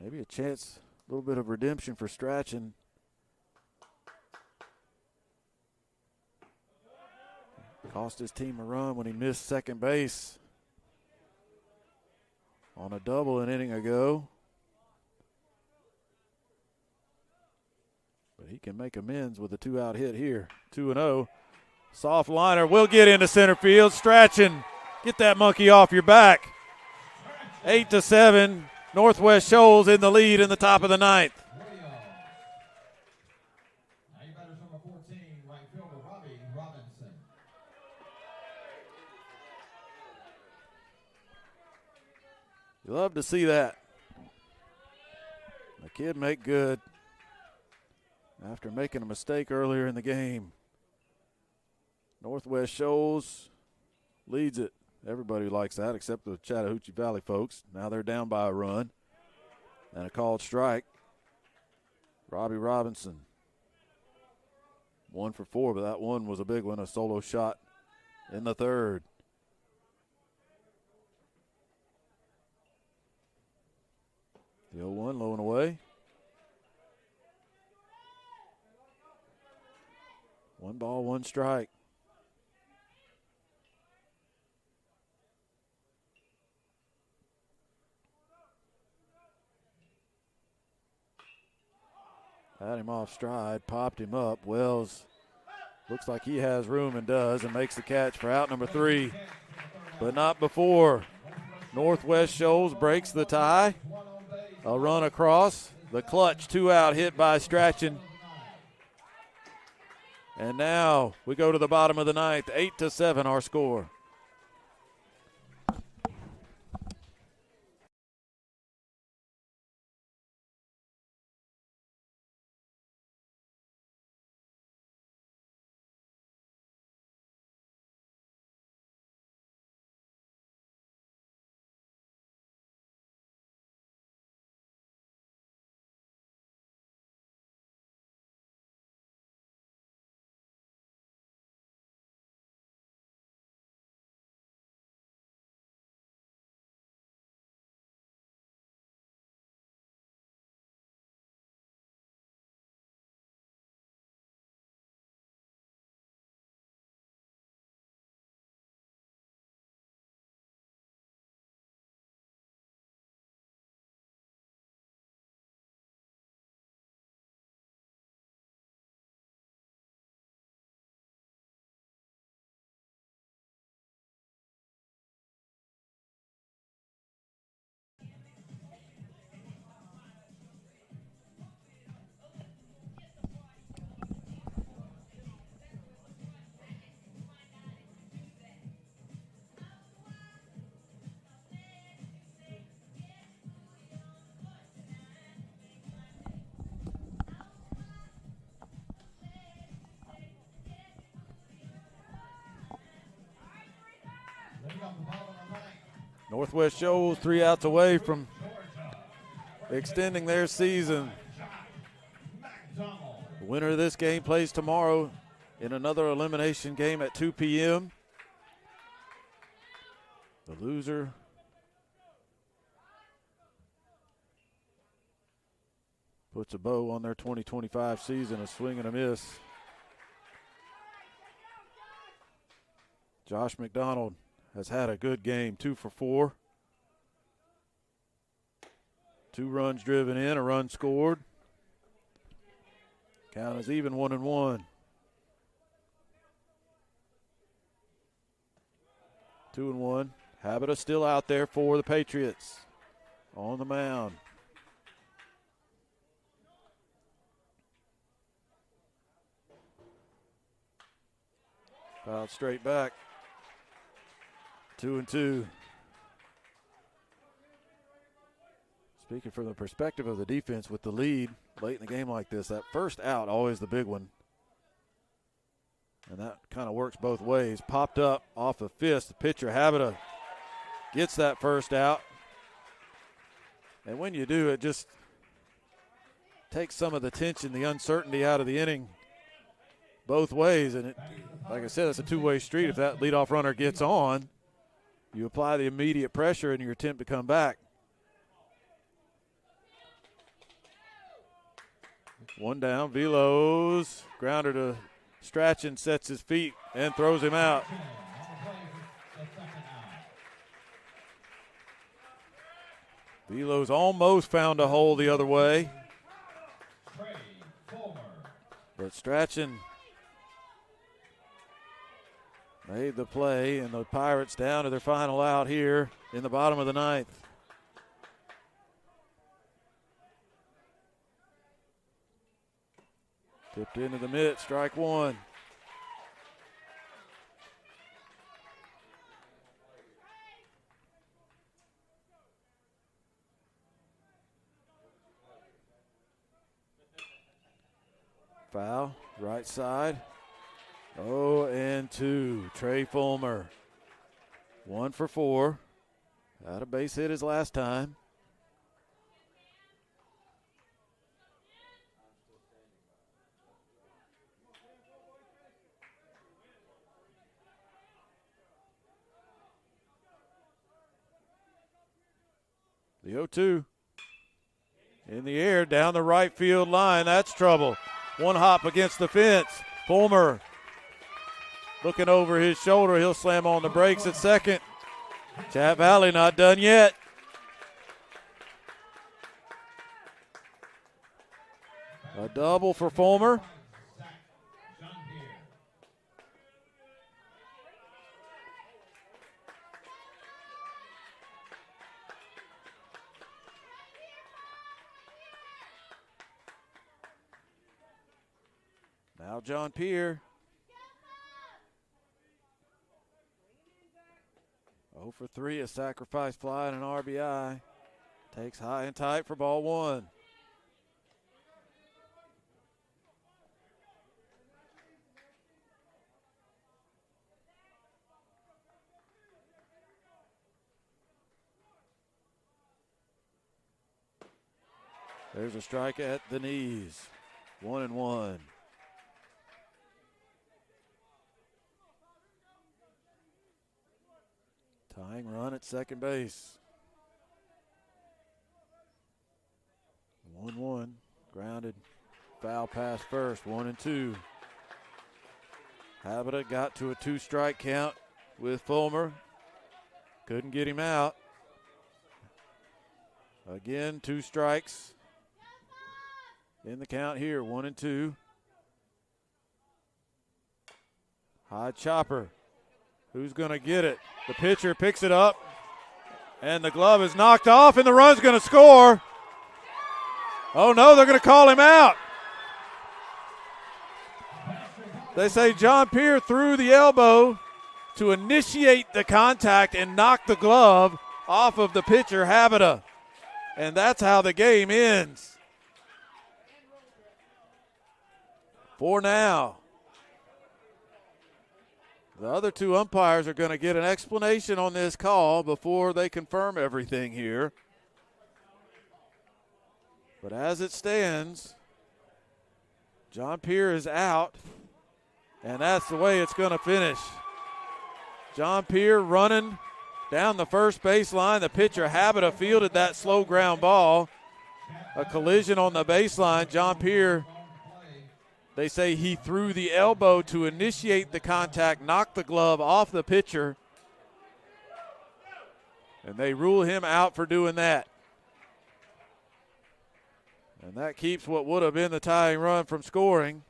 Maybe a chance, a little bit of redemption for Strachan. Cost his team a run when he missed second base on a double an inning ago. But he can make amends with a 2-out hit here. 2-0. Soft liner will get into center field. Strachan, get that monkey off your back. 8-7. Northwest Shoals in the lead in the top of the ninth. You love to see that. The kid make good after making a mistake earlier in the game. Northwest Shoals leads it. Everybody likes that except the Chattahoochee Valley folks. Now they're down by a run and a called strike. Robbie Robinson. 1 for 4, but that one was a big one, a solo shot in the third. The 0-1 low and away. 1 ball, 1 strike. Had him off stride, popped him up. Wells looks like he has room and does, and makes the catch for out number 3. But not before Northwest Shoals breaks the tie. A run across. The clutch 2-out hit by Strachan. And now we go to the bottom of the ninth. 8-7 our score. Northwest Shoals 3 outs away from extending their season. The winner of this game plays tomorrow in another elimination game at 2 p.m. The loser puts a bow on their 2025 season, a swing and a miss. Josh McDonald has had a good game, 2 for 4. 2 runs driven in, a run scored. Count is even 1-1. 2-1. Habita still out there for the Patriots on the mound. Fouled straight back. 2-2. Speaking from the perspective of the defense with the lead late in the game like this, that first out always the big one. And that kind of works both ways. Popped up off a fist. The pitcher, Habita, gets that first out. And when you do, it just takes some of the tension, the uncertainty out of the inning both ways. And it, like I said, it's a two-way street. If that leadoff runner gets on, you apply the immediate pressure in your attempt to come back. One down, Velos, grounder to Strachan, sets his feet and throws him out. Velos almost found a hole the other way. But Strachan made the play, and the Pirates down to their final out here in the bottom of the ninth. Tipped into the mitt, strike one. Foul, right side. 0-2. Trey Fulmer. 1 for 4. Had a base hit his last time. The 0-2 in the air down the right field line. That's trouble. One hop against the fence. Fulmer looking over his shoulder. He'll slam on the brakes at second. Chat Valley not done yet. A double for Fulmer. Now John Pierre. 0 for 3, a sacrifice fly and an RBI. Takes high and tight for ball one. There's a strike at the knees. 1-1. Tying run at second base. 1-1. Grounded. Foul pass first. 1-2. Habita got to a 2-strike count with Fulmer. Couldn't get him out. Again, 2 strikes in the count here. 1-2. High chopper. Who's going to get it? The pitcher picks it up, and the glove is knocked off, and the run's going to score. Oh, no, they're going to call him out. They say John Pierre threw the elbow to initiate the contact and knock the glove off of the pitcher, Habita. And that's how the game ends. For now. The other 2 umpires are going to get an explanation on this call before they confirm everything here. But as it stands, John Pierre is out, and that's the way it's going to finish. John Pierre running down the first baseline. The pitcher, Habita, fielded that slow ground ball. A collision on the baseline. John Pierre, they say he threw the elbow to initiate the contact, knocked the glove off the pitcher, and they rule him out for doing that. And that keeps what would have been the tying run from scoring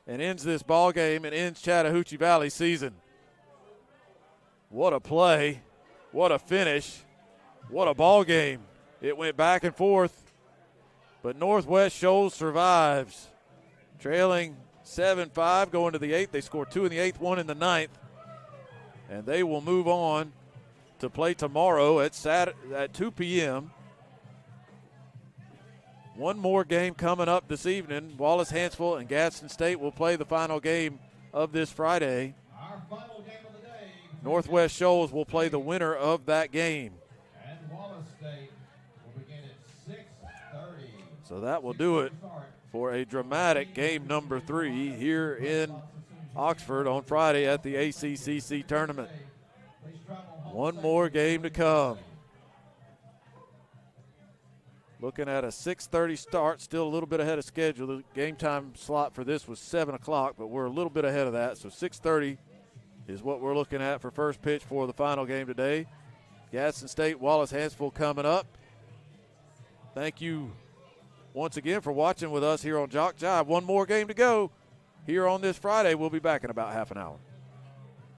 and ends this ball game and ends Chattahoochee Valley season. What a play. What a finish. What a ball game. It went back and forth, but Northwest Shoals survives. Trailing 7-5 going to the 8th. They scored 2 in the 8th, 1 in the 9th. And they will move on to play tomorrow at 2 p.m. One more game coming up this evening. Wallace Hansville and Gadsden State will play the final game of this Friday. Our final game of the day. Northwest Shoals will play the winner of that game. And Wallace State will begin at 6:30. So that will do it for a dramatic game number 3 here in Oxford on Friday at the ACCC tournament. One more game to come. Looking at a 6:30 start, still a little bit ahead of schedule. The game time slot for this was 7 o'clock, but we're a little bit ahead of that. So 6:30 is what we're looking at for first pitch for the final game today. Gadsden State, Wallace Hansville coming up. Thank you once again for watching with us here on JockJive. One more game to go here on this Friday. We'll be back in about half an hour.